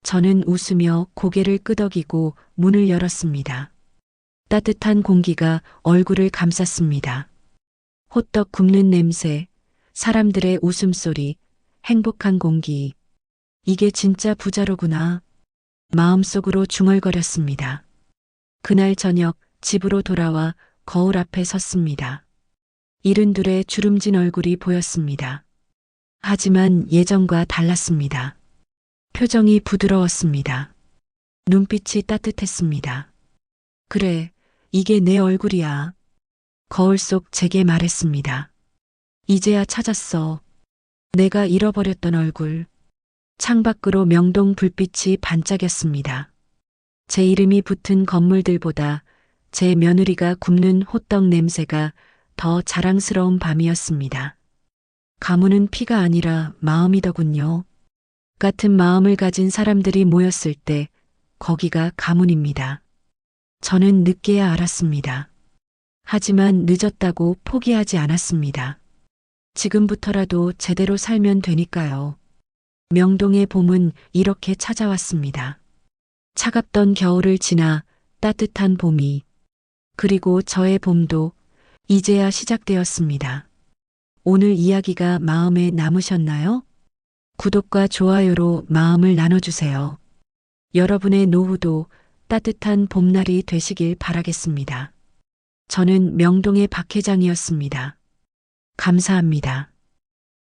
저는 웃으며 고개를 끄덕이고 문을 열었습니다. 따뜻한 공기가 얼굴을 감쌌습니다. 호떡 굽는 냄새, 사람들의 웃음소리, 행복한 공기. 이게 진짜 부자로구나. 마음속으로 중얼거렸습니다. 그날 저녁 집으로 돌아와 거울 앞에 섰습니다. 이른둘의 주름진 얼굴이 보였습니다. 하지만 예전과 달랐습니다. 표정이 부드러웠습니다. 눈빛이 따뜻했습니다. 그래, 이게 내 얼굴이야. 거울 속 제게 말했습니다. 이제야 찾았어. 내가 잃어버렸던 얼굴. 창밖으로 명동 불빛이 반짝였습니다. 제 이름이 붙은 건물들보다 제 며느리가 굽는 호떡 냄새가 더 자랑스러운 밤이었습니다. 가문은 피가 아니라 마음이더군요. 같은 마음을 가진 사람들이 모였을 때 거기가 가문입니다. 저는 늦게야 알았습니다. 하지만 늦었다고 포기하지 않았습니다. 지금부터라도 제대로 살면 되니까요. 명동의 봄은 이렇게 찾아왔습니다. 차갑던 겨울을 지나 따뜻한 봄이, 그리고 저의 봄도 이제야 시작되었습니다. 오늘 이야기가 마음에 남으셨나요? 구독과 좋아요로 마음을 나눠주세요. 여러분의 노후도 따뜻한 봄날이 되시길 바라겠습니다. 저는 명동의 박 회장이었습니다. 감사합니다.